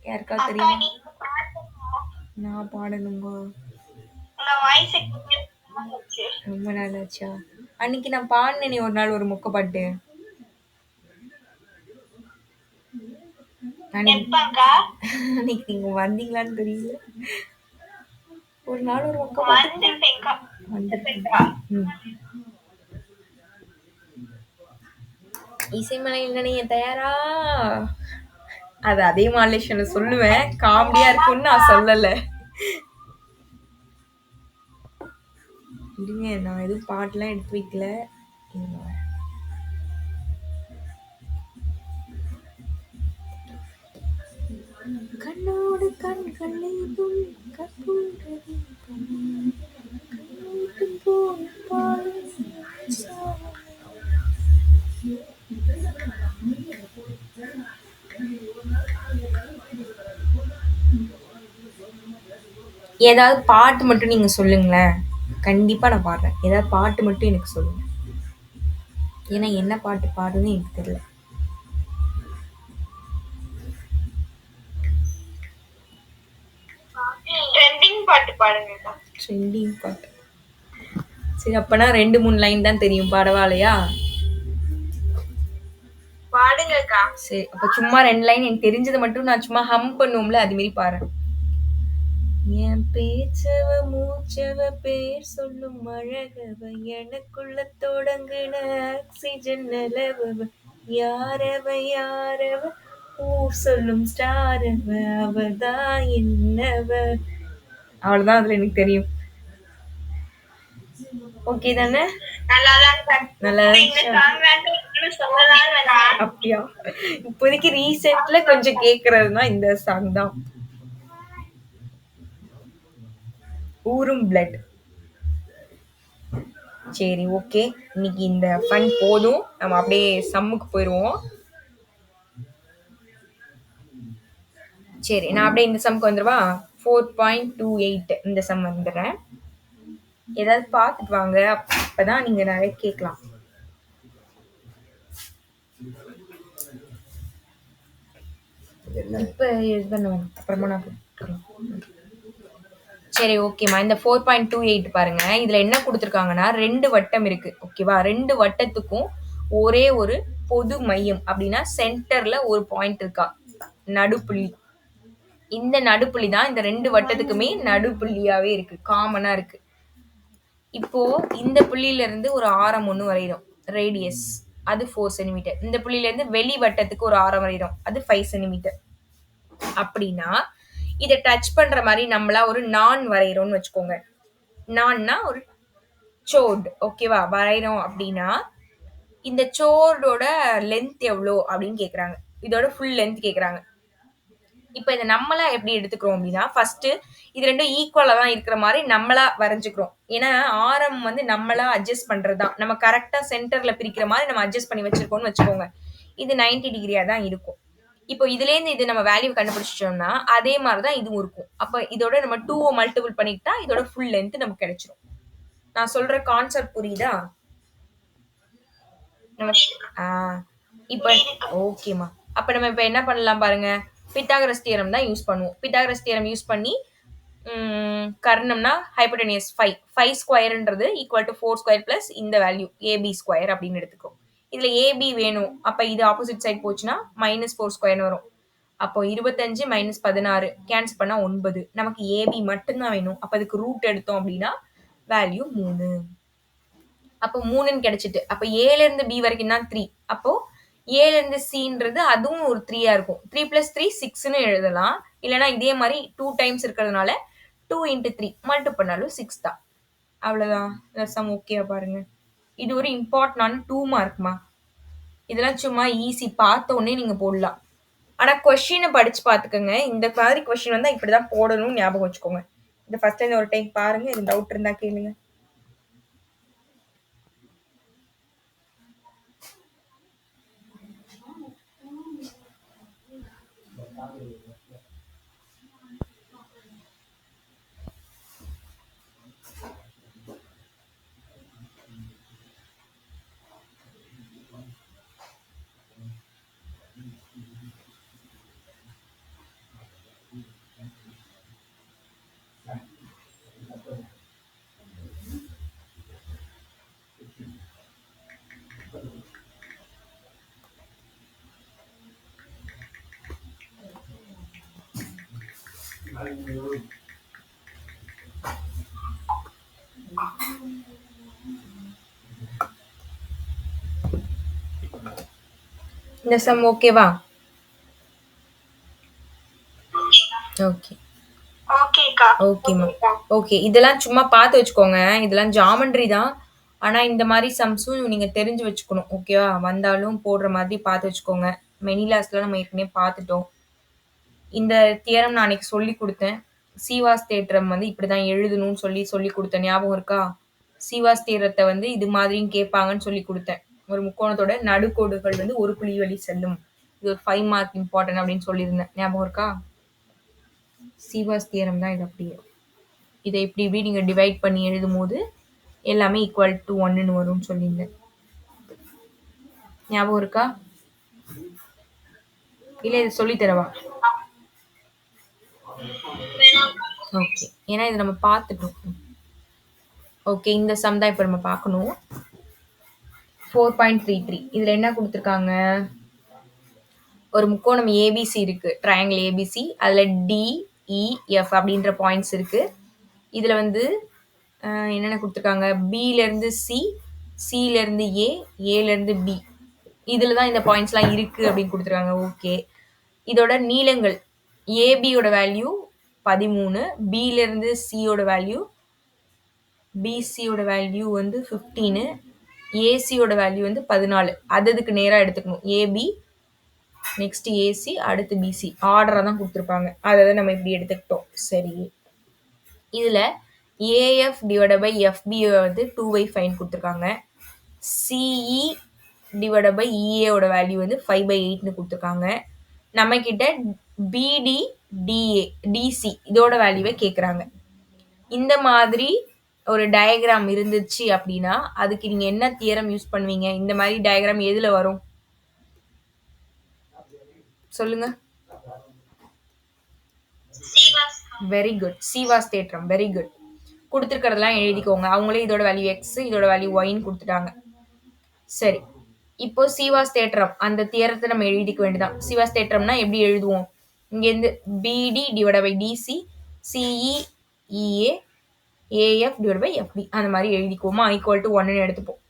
யாருக்காவது தெரியுமா? நான் பாடணுங்க. ரொம்ப நாள் ஆச்சா? அன்னைக்கு நான் பாடினேனே ஒரு நாள் ஒரு மொக்க பாட்டு. அன்னைக்கு நீங்க வந்தீங்களான்னு தெரியல. ஒரு நாள் ஒரு மொக்க பாட்டு இசைமலையில் நினைய தயாரா? அது அதே மாலேஷன்ல சொல்லுவேன், காமெடியா இருக்கும்னு நான் சொல்லல. இருங்க, நான் எதுவும் பாட்டுலாம் எடுத்து வைக்கல. கண்ணோடு கண்கள் நீதும் கற்பூரதி ஏதாவது பாட்டு மட்டும் நீங்க சொல்லுங்களேன், கண்டிப்பா நான் பாடுறேன். ஏதாவது பாட்டு மட்டும் எனக்கு சொல்லுங்க. ஏன்னா என்ன பாட்டு பாடுன்னு எனக்கு தெரியல. ட்ரெண்டிங் பாட்டு பாடுங்க. ட்ரெண்டிங் பாட்டு. சரி, அப்பனா 2-3 லைன் தான் தெரியும், பாடவாலையா? பாடுங்கக்கா. சரி, அப்ப சும்மா 2 லைன் எனக்கு தெரிஞ்சதை மட்டும் நான் சும்மா ஹம் பண்ணுவோம்ல, அது மாதிரி பாடுறேன். என் பேச்சவ மூச்சவ பேர் சொல்லும் அழகவ எனக்குள்ள தொடங்குன ஆக்சிஜன் நிலவவ யாரவ யாரவ ஊர் சொல்லும் ஸ்டாரவ அவதான் என்னவ. அவ்வளவுதான் அதுல எனக்கு தெரியும். ஓகே தானே? நல்லா அப்படியா? இப்போதைக்கு ரீசெண்ட்ல கொஞ்சம் கேக்குறதுனா இந்த சாங் தான், ஊரும் பிளட். சரி ஓகே, இன்னைக்கு இந்த ஃபன் போதும், நம்ம அப்படியே சம்முக்கு போயிடுவோம். சரி, நான் அப்படியே இந்த சம்முக்கு வந்துடுவா. 4.28 இந்த சம் வந்துடுறேன். ஏதாவது பார்த்துட்டு வாங்க, அப்பதான் நீங்க நிறைய கேட்கலாம். இப்ப இது பண்ணுவேன், அப்புறமா நான் போட்டுக்கலாம். சரி ஓகேம்மா, இந்த 4.28 பாருங்க. இதுல என்ன கொடுத்துருக்காங்கன்னா 2 வட்டம் இருக்கு, ஓகேவா? 2 வட்டத்துக்கும் ஒரே ஒரு பொது மையம், அப்படின்னா சென்டர்ல ஒரு பாயிண்ட் இருக்கா, நடுப்புள்ளி. இந்த நடுப்புள்ளி தான் இந்த 2 வட்டத்துக்குமே நடுப்புள்ளியாவே இருக்கு, காமனா இருக்கு. இப்போ இந்த புள்ளியில இருந்து ஒரு ஆரம் ஒண்ணு வரைகிறோம், ரேடியஸ், அது 4 சென்டிமீட்டர். இந்த புள்ளியில இருந்து வெளி வட்டத்துக்கு ஒரு ஆரம் வரைகிறோம், அது 5 சென்டிமீட்டர். அப்படின்னா இதை டச் பண்ற மாதிரி நம்மளா ஒரு நான் வரைகிறோம்னு வச்சுக்கோங்க. நான்னா ஒரு சோட், ஓகேவா? வரைகிறோம் அப்படின்னா இந்த சோர்டோட லென்த் எவ்வளோ அப்படின்னு கேக்குறாங்க, இதோட ஃபுல் லென்த் கேக்குறாங்க. இப்ப இதை நம்மளா எப்படி எடுத்துக்கிறோம் அப்படின்னா, ஃபர்ஸ்ட் இது ரெண்டும் ஈக்குவலா தான் இருக்கிற மாதிரி நம்மளா வரைஞ்சுக்கிறோம். ஏன்னா ஆரம் வந்து நம்மளா அட்ஜஸ்ட் பண்றதுதான், நம்ம கரெக்டா சென்டர்ல பிரிக்கிற மாதிரி நம்ம அட்ஜஸ்ட் பண்ணி வச்சிருக்கோம்னு வச்சுக்கோங்க. இது 90 டிகிரியா தான் இருக்கும். இப்போ இதுல இருந்து இது நம்ம வேல்யூ கண்டுபிடிச்சிட்டோம்னா அதே மாதிரிதான் இதுவும் இருக்கும். அப்ப இதோட நம்ம 2 மல்டிபிள் பண்ணிட்டா இதோட ஃபுல் லென்த் நமக்கு கிடைச்சிடும். நான் சொல்ற கான்செப்ட் புரியுதா? இப்ப ஓகேமா. அப்ப நம்ம இப்ப என்ன பண்ணலாம் பாருங்க, பித்தாகரஸ் தியரம் தான் யூஸ் பண்ணுவோம். பித்தாகரஸ் தியரம் யூஸ் பண்ணி கர்ணம்னா ஹைப்போடெனியஸ் 5 5 ஸ்கொயர்ன்றது ஈக்குவல் டு 4 ஸ்கொயர் பிளஸ் இந்த வேல்யூ ஏபி ஸ்கொயர் அப்படின்னு எடுத்துக்கோ. இதுல ஏபி வேணும், அப்ப இது ஆப்போசிட் சைட் போச்சுன்னா -4 ஸ்கொயர்னு வரும். அப்போ 25 மைனஸ் 16 கேன்சல் பண்ணா 9. நமக்கு ஏபி மட்டும்தான் வேணும். அப்ப அதுக்கு ரூட் எடுத்தோம் அப்படின்னா வேல்யூ 3. அப்போ 3ன்னு கிடைச்சிட்டு. அப்ப ஏல இருந்து பி வரைக்கும் தான் 3. அப்போ ஏல இருந்து சின்றது அதுவும் ஒரு 3ஆ இருக்கும். 3 + 3 6ன்னு எழுதலாம். இல்லனா இதே மாதிரி 2 டைம்ஸ் இருக்கிறதுனால 2 × 3 மல்டி பண்ணாலும் 6 தான். அவ்வளவுதான். இந்த சம் ஓகேவா பாருங்க. இது ஒரு இம்பார்ட்டன்டான 2 மார்க்மா. இதெல்லாம் சும்மா ஈஸி, பார்த்த உடனே நீங்க போடலாம். ஆனா கொஸ்டினை படிச்சு பாத்துக்கோங்க. இந்த மாதிரி கொஸ்டின் வந்தா இப்படிதான் போடணும்னு ஞாபகம் வச்சுக்கோங்க. இந்த ஃபர்ஸ்ட் டைம் ஒரு டைம் பாருங்க. இது டவுட் இருந்தா கேளுங்க. இந்த சம் ஓகேவா? ஓகே ஓகேக்கா. ஓகேம்மா. ஓகே, இதெல்லாம் சும்மா பார்த்து வச்சுக்கோங்க. இதெல்லாம் ஜாமெண்ட்ரி தான். ஆனா இந்த மாதிரி சம்ஸும் நீங்க தெரிஞ்சு வச்சுக்கணும். ஓகேவா? வந்தாலும் போடுற மாதிரி பார்த்து வச்சுக்கோங்க. மெனிலாஸ்ல நம்ம ஏற்கனவே பார்த்துட்டோம். இந்த தியரம் நான் அன்னைக்கு சொல்லி கொடுத்தேன். சீவாஸ் தேற்றம் வந்து இப்படிதான் எழுதணும்னு சொல்லி கொடுத்தேன். ஞாபகம் இருக்கா? சீவாஸ் தேற்றத்தை வந்து இது மாதிரியும் கேட்பாங்கன்னு சொல்லி கொடுத்தேன். ஒரு முக்கோணத்தோட நடுக்கோடுகள் வந்து ஒரு புள்ளி வழி செல்லும். இது ஒரு 5 மார்க் இம்பார்ட்டன்ட் அப்படின்னு சொல்லியிருந்தேன். ஞாபகம் இருக்கா? சீவாஸ் தியரம் தான் இது. அப்படியே இதை இப்படி நீங்க டிவைட் பண்ணி எழுதும் போது எல்லாமே ஈக்குவல் டு 1ன்னு வரும்னு சொல்லியிருந்தேன். ஞாபகம் இருக்கா? இல்ல இது சொல்லி தரவா? ஓகே, ஏன்னா இது நம்ம பார்த்துட்டோம். ஓகே, இந்த சம் தான் இப்ப நம்ம பார்க்கணும். 4.33 இதுல என்ன கொடுத்துருக்காங்க? ஒரு முக்கோணம் ஏபிசி இருக்கு. Triangle ABC. அதுல டிஇஎஃப் அப்படின்ற பாயிண்ட்ஸ் இருக்கு. இதுல வந்து என்னென்ன கொடுத்துருக்காங்க? பில இருந்து சி, சில இருந்து ஏ, ஏல இருந்து பி. இதுல தான் இந்த பாயிண்ட்ஸ்லாம் இருக்கு அப்படின்னு கொடுத்துருக்காங்க. ஓகே, இதோட நீளங்கள் ஏபியோட வேல்யூ 13, பில இருந்து சியோட வேல்யூ, பிசியோட வேல்யூ வந்து 15, ஏசியோட வேல்யூ வந்து 14. அதுக்கு நேரா எடுத்துக்கணும். ஏபி நெக்ஸ்ட் ஏசி அடுத்து பிசி ஆர்டரா தான் கொடுத்துருப்பாங்க. அதை நம்ம இப்படி எடுத்துக்கிட்டோம். சரி, இதுல ஏஎஃப் டிவைட் பை எஃபி வந்து 2/5 கொடுத்துருக்காங்க. சிஇ டிவைட் பை இஏவோட வேல்யூ வந்து 5/8ன்னு கொடுத்துருக்காங்க. நம்ம கிட்ட பிடி டிஏ டிசி இதோட வேல்யூவை கேட்குறாங்க. இந்த மாதிரி ஒரு டயக்ராம் இருந்துச்சு அப்படின்னா அதுக்கு நீங்க என்ன தியரம் யூஸ் பண்ணுவீங்க? இந்த மாதிரி டயக்ராம் எதுல வரும் சொல்லுங்க. வெரி குட், சீவாஸ் தேற்றம். Very good. கொடுத்துருக்கிறதெல்லாம் எழுதிக்கோங்க. அவங்களே இதோட வேல்யூ எக்ஸ், இதோட வேல்யூ ஒய்ன்னு கொடுத்துட்டாங்க. சரி, இப்போ சீவாஸ் தேற்றம் அந்த தியரத்தை நம்ம எழுதிக்க வேண்டியதான். சீவாஸ் தேற்றம்னா எப்படி எழுதுவோம்? இங்கேருந்து BD divide by DC, CE EA, AF divide by FB அந்த மாதிரி எழுதிக்குவோமா? ஈக்குவல் டு 1ன்னு எடுத்துப்போம்.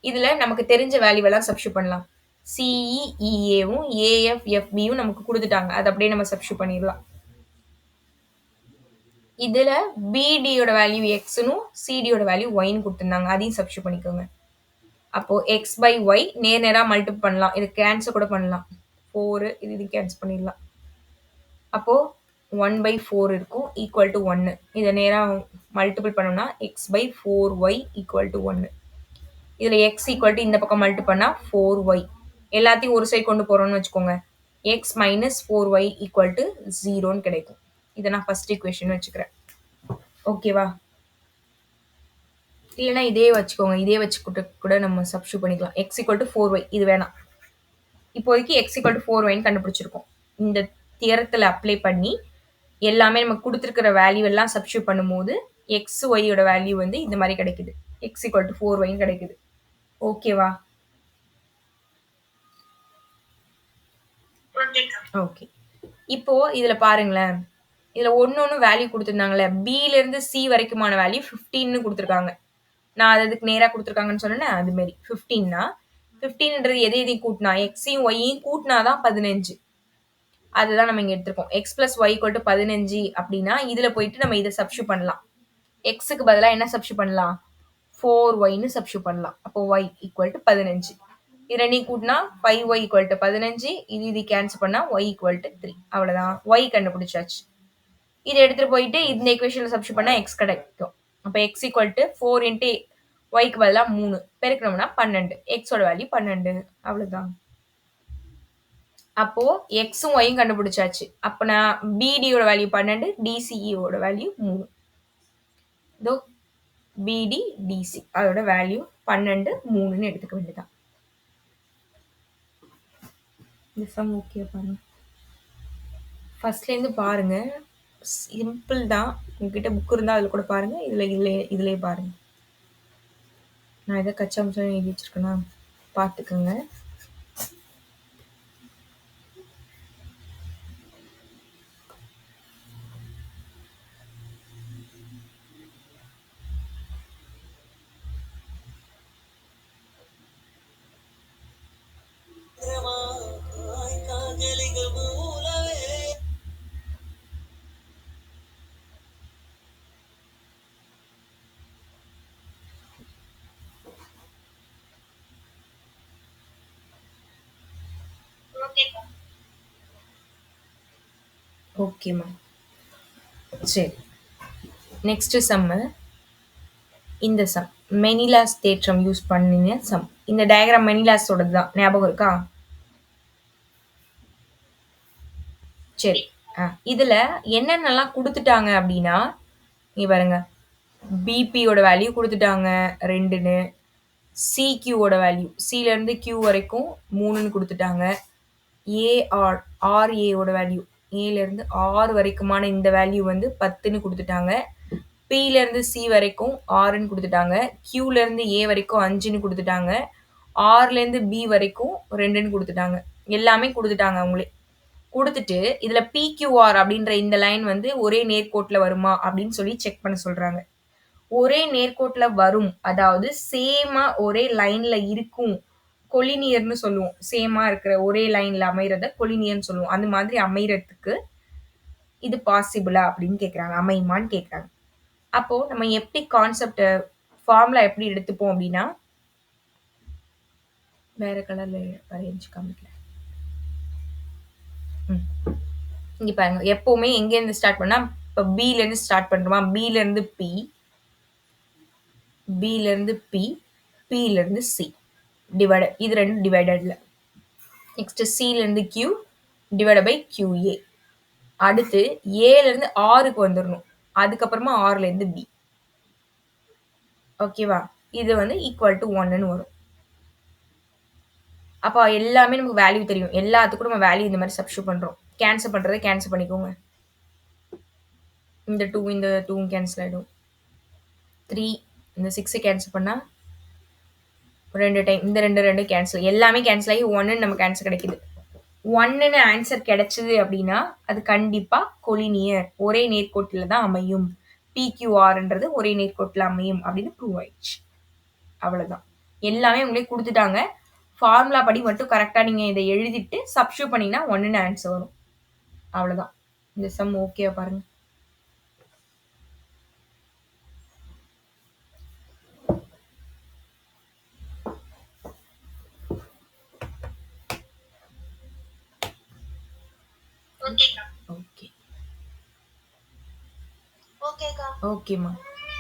இதுல நமக்கு தெரிஞ்ச வேல்யூவெல்லாம் சப்ஸ்டியூட் பண்ணலாம். சிஇ இஏவும் ஏஎஃப் எஃப்பியும் நமக்கு கொடுத்துட்டாங்க. அதை அப்படியே நம்ம சப்ஸ்டியூட் பண்ணிடலாம். இதுல பிடியோட வேல்யூ எக்ஸ்னும் சிடியோட வேல்யூ ஒய்ன்னு கொடுத்துருந்தாங்க. அதையும் சப்ஸ்டியூட் பண்ணிக்கோங்க. அப்போ எக்ஸ் பை ஒய் நேரா மல்டிபிள் பண்ணலாம். இது கேன்சல் கூட பண்ணலாம். 4 இது கேன்சல் பண்ணிடலாம். அப்போ 1/4 இருக்கும் ஈக்குவல் டு 1. இதை நேரா மல்டிபிள் பண்ணோம்னா X by 4y equal to 1. இதுல எக்ஸ் ஈக்குவல் டு இந்த பக்கம் மல்டிபிள் பண்ணா 4y. எல்லாத்தையும் ஒரு சைடு கொண்டு போறோம்னு வச்சுக்கோங்க. X minus 4y equal to 0ன்னு கிடைக்கும். இதை நான் ஃபர்ஸ்ட் ஈக்குவேஷன் வச்சுக்கிறேன். ஓகேவா? இல்லைன்னா இதே வச்சுக்கோங்க. இதே வச்சுக்கிட்டு கூட நம்ம சப்ஸ்டியூட் பண்ணிக்கலாம். எக்ஸ் ஈக்குவல் டு 4y இது வேணாம். இப்போதைக்கு எக்ஸ் ஈக்குவல் டு 4yன்னு கண்டுபிடிச்சிருக்கோம். இந்த தியரத்தில் அப்ளை பண்ணி எல்லாமே நம்ம கொடுத்துருக்கிற வேல்யூ எல்லாம் சப்ஸ்டியூட் பண்ணும்போது எக்ஸ் ஒய்யோட வேல்யூ வந்து இந்த மாதிரி கிடைக்குது. எக்ஸ் ஈக்குவல் டு 4yன்னு கிடைக்குது. ஓகேவா? ஓகே, இப்போ இதுல பாருங்களேன். இதுல ஒண்ணு வேல்யூ குடுத்திருந்தாங்கல்ல. Bலேருந்து C வரைக்குமான வேல்யூ 15ன்னு குடுத்துருக்காங்க. நான் அது அதுக்கு நேரா குடுத்துருக்காங்கன்னு சொன்னேனே, அது மாரி. 15ன்னா 15ன்றது எத எதையும் கூட்டுனா, Xயும் Yயும் கூட்டுனா தான் 15. அதுதான் நம்ம இங்க எடுத்திருக்கோம். X + Y = 15 அப்டின்னா, இதுல போயிட்டு நம்ம இத சப்ஸ்டிட்யூட் பண்ணலாம். Xக்கு பதிலா என்ன சப்ஸ்டிட்யூட் பண்ணலாம்? 4Yன்னு சப்ஸ்டிட்யூட் பண்ணலாம். அப்போ Y = 15. இது ரெண்டையும் கூட்டினா 5Y = 15. இது கேன்சல் பண்ணா Y = 3. அவ்வளவுதான். Y கண்டுபிடிச்சாச்சு. இத எடுத்துட்டு போயிட்டு இந்த ஈக்குவேஷன்ல சப்ஸ்டிட்யூட் பண்ணா X கிடைக்கும். அப்ப X = 4 × Yக்கு பதிலா 3 பெருக்கணும்னா 12. X ஓட வேல்யூ 12. அவ்வளவுதான். அப்போ Xம் Yயும் கண்டுபிடிச்சாச்சு. அப்ப நான் BD யோட வேல்யூ 12, DCE யோட வேல்யூ 3. இதோ BD, DC அதோட வேல்யூ 12, 3ன்னு எடுத்துக்க வேண்டியதான். இந்த சம் ஓகே பாருங்க. ஃபர்ஸ்ட்லேருந்து பாருங்க. சிம்பிள் தான். உங்ககிட்ட புக் இருந்தா அதுல கூட பாருங்க. இதுலயே பாருங்க. நான் எதை கச்சாம்சம் எழுதி வச்சிருக்கேன்னா பார்த்துக்கோங்க. ஓகேக்கா. ஓகேம்மா. சரி. நெக்ஸ்ட் சம்மு. இந்த சம் மெனிலாஸ் தேற்றம் யூஸ் பண்ணின சம். இந்த டயக்ராம் மெனிலாஸோடது தான். ஞாபகம் இருக்கா? சரி. இதுல என்னென்னலாம் குடுத்துட்டாங்க அப்படின்னா, இங்க பாருங்க. பிபியோட வேல்யூ குடுத்துட்டாங்க 2ன்னு. சிக்யூவோட வேல்யூ சில இருந்து Q வரைக்கும் 3ன்னு குடுத்துட்டாங்க. ஏஆர் ஆர்ஏவோட வேல்யூ ஏல இருந்து ஆர் வரைக்குமான இந்த வேல்யூ வந்து 10ன்னு குடுத்துட்டாங்க. Pல இருந்து C வரைக்கும் 6ன்னு குடுத்துட்டாங்க. Qல இருந்து A வரைக்கும் 5ன்னு குடுத்துட்டாங்க. Rல இருந்து B வரைக்கும் 2ன்னு குடுத்துட்டாங்க. எல்லாமே குடுத்துட்டாங்க அவங்களே. குடுத்துட்டு இதுல PQR அப்படின்ற இந்த லைன் வந்து ஒரே நேர்கோட்டுல வருமா அப்படின்னு சொல்லி செக் பண்ண சொல்றாங்க. ஒரே நேர்கோட்டுல வரும். அதாவது சேமா ஒரே லைன்ல இருக்கும். கொலினியர்னு சொல்லுவோம். சேமா இருக்கிற ஒரே லைன்ல அமையறத கொலினியர்னு சொல்லுவோம். அந்த மாதிரி அமையறதுக்கு இது பாசிபிளா அப்படின்னு கேக்குறாங்க. அமையுமான்னு கேக்குறாங்க. அப்போ நம்ம எப்படி கான்செப்ட் ஃபார்முலா எப்படி எடுத்துப்போம் அப்படின்னா, வேற கலர்ல வரைஞ்சு காமிக்கிறேன். இங்க பாருங்க. எப்பவுமே எங்க இருந்து ஸ்டார்ட் பண்ணா, இப்ப Bல இருந்து ஸ்டார்ட் பண்றோமா, Bல இருந்து P, Bல இருந்து P, Pல இருந்து C டிவைட். இது ரெண்டு டிவைடட்ல. நெக்ஸ்ட் Cல இருந்து Q டிவைட் பை QA. அடுத்து Aல இருந்து Rக்கு வந்துடணும். அதுக்கப்புறமா Rல இருந்து B. ஓகேவா? இது வந்து ஈக்குவல் டு 1ன்னு வரும். அப்ப எல்லாமே நமக்கு வேல்யூ தெரியும். எல்லாத்துக்கும் நம்ம வேல்யூ இந்த மாதிரி சப்ஸ்டிட்யூட் பண்றோம். கேன்சல் பண்றதை கேன்சல் பண்ணிக்கோங்க. இந்த 2 இந்த 2 கேன்சல் ஆயிடும். 3 இந்த 6 கேன்சல் பண்ணா 2 டைம் இந்த 2 கேன்சல். எல்லாமே கேன்சல் ஆகி 1ன்னு நமக்கு ஆன்சர் கிடைக்குது. 1ன்னு ஆன்சர் கிடைச்சது அப்படின்னா அது கண்டிப்பா கொலினியர் ஒரே நேர்கோட்டில தான் அமையும். PQRன்றது ஒரே நேர்கோட்டில் அமையும் அப்படின்னு ப்ரூவ் ஆயிடுச்சு. அவ்வளவுதான். எல்லாமே உங்களுக்கு கொடுத்துட்டாங்க. ஃபார்முலா படி மட்டும் கரெக்டா நீங்க இதை எழுதிட்டு சப்ஸ்டிட்யூட் பண்ணீங்கன்னா 1ன்னு ஆன்சர் வரும். அவ்வளவுதான். இந்த சம் ஓகேவா பாருங்க. ஓகே. ஓகேம்மா.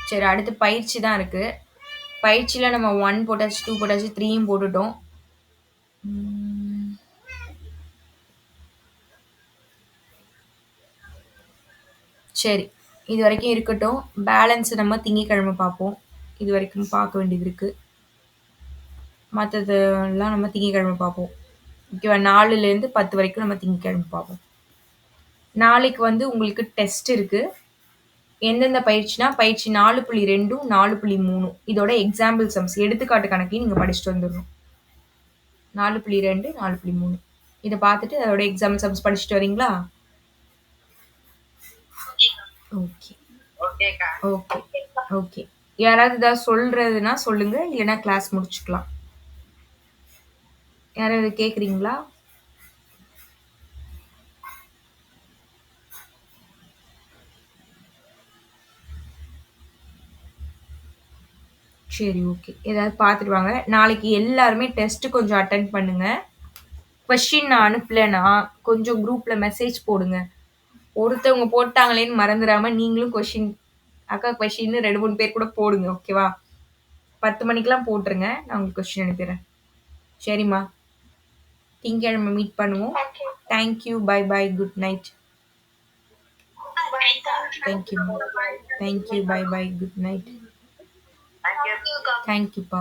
சரி, அடுத்து பயிற்சி தான் இருக்கு. பயிற்சியில நம்ம 1 போட்டாச்சு, 2 போட்டாச்சு, 3யும் போட்டுட்டோம். சரி, இது வரைக்கும் இருக்கட்டும். பேலன்ஸ் நம்ம திங்கக்கிழமை பார்ப்போம். இது வரைக்கும் பார்க்க வேண்டியது இருக்கு. மற்றதெல்லாம் நம்ம திங்கக்கிழமை பார்ப்போம். ஓகேவா? 4லேருந்து 10 வரைக்கும் நம்ம திங்கக்கிழமை பார்ப்போம். நாளைக்கு வந்து உங்களுக்கு டெஸ்ட் இருக்கு. எந்தெந்த பயிற்சினா, பயிற்சி 4.2, 4.3 இதோட எக்ஸாம்பிள் சம்ஸ் எடுத்துக்காட்டு கணக்கையும் நீங்க படிச்சுட்டு வந்துடணும். 4.2, 4.3 இதை பார்த்துட்டு அதோட எக்ஸாம்பிள் சம்ஸ் படிச்சுட்டு வரீங்களா? ஓகே. ஓகேக்கா. ஓகே. ஓகே. யாராவது ஏதாவது சொல்றதுன்னா சொல்லுங்க. இல்லன்னா கிளாஸ் முடிச்சுக்கலாம். யாராவது கேட்குறீங்களா? சரி, ஓகே. ஏதாவது பார்த்துட்டு வாங்க. நாளைக்கு எல்லாருமே டெஸ்ட் கொஞ்சம் அட்டெண்ட் பண்ணுங்க. கொஸ்டின் நான் அனுப்பலன்னா, கொஞ்சம் குரூப்ல மெசேஜ் போடுங்க. ஒருத்தவங்க போட்டாங்களேன்னு மறந்துறாம, நீங்களும் கொஸ்டின் அக்கா கொஸ்டின்னு 2, 3 பேர் கூட போடுங்க. ஓகேவா? 10 மணிக்கெல்லாம் போட்டுருங்க. நான் உங்களுக்கு கொஸ்டின் அனுப்பிடுறேன். சரிம்மா. திங்கட்கிழமை மீட் பண்ணுவோம். Okay. Thank you. Bye bye. Good night. பாய்க்கா. Thank you. Thank you. Bye bye. Good night. தேங்க்யூக்கா. தேங்க் யூப்பா.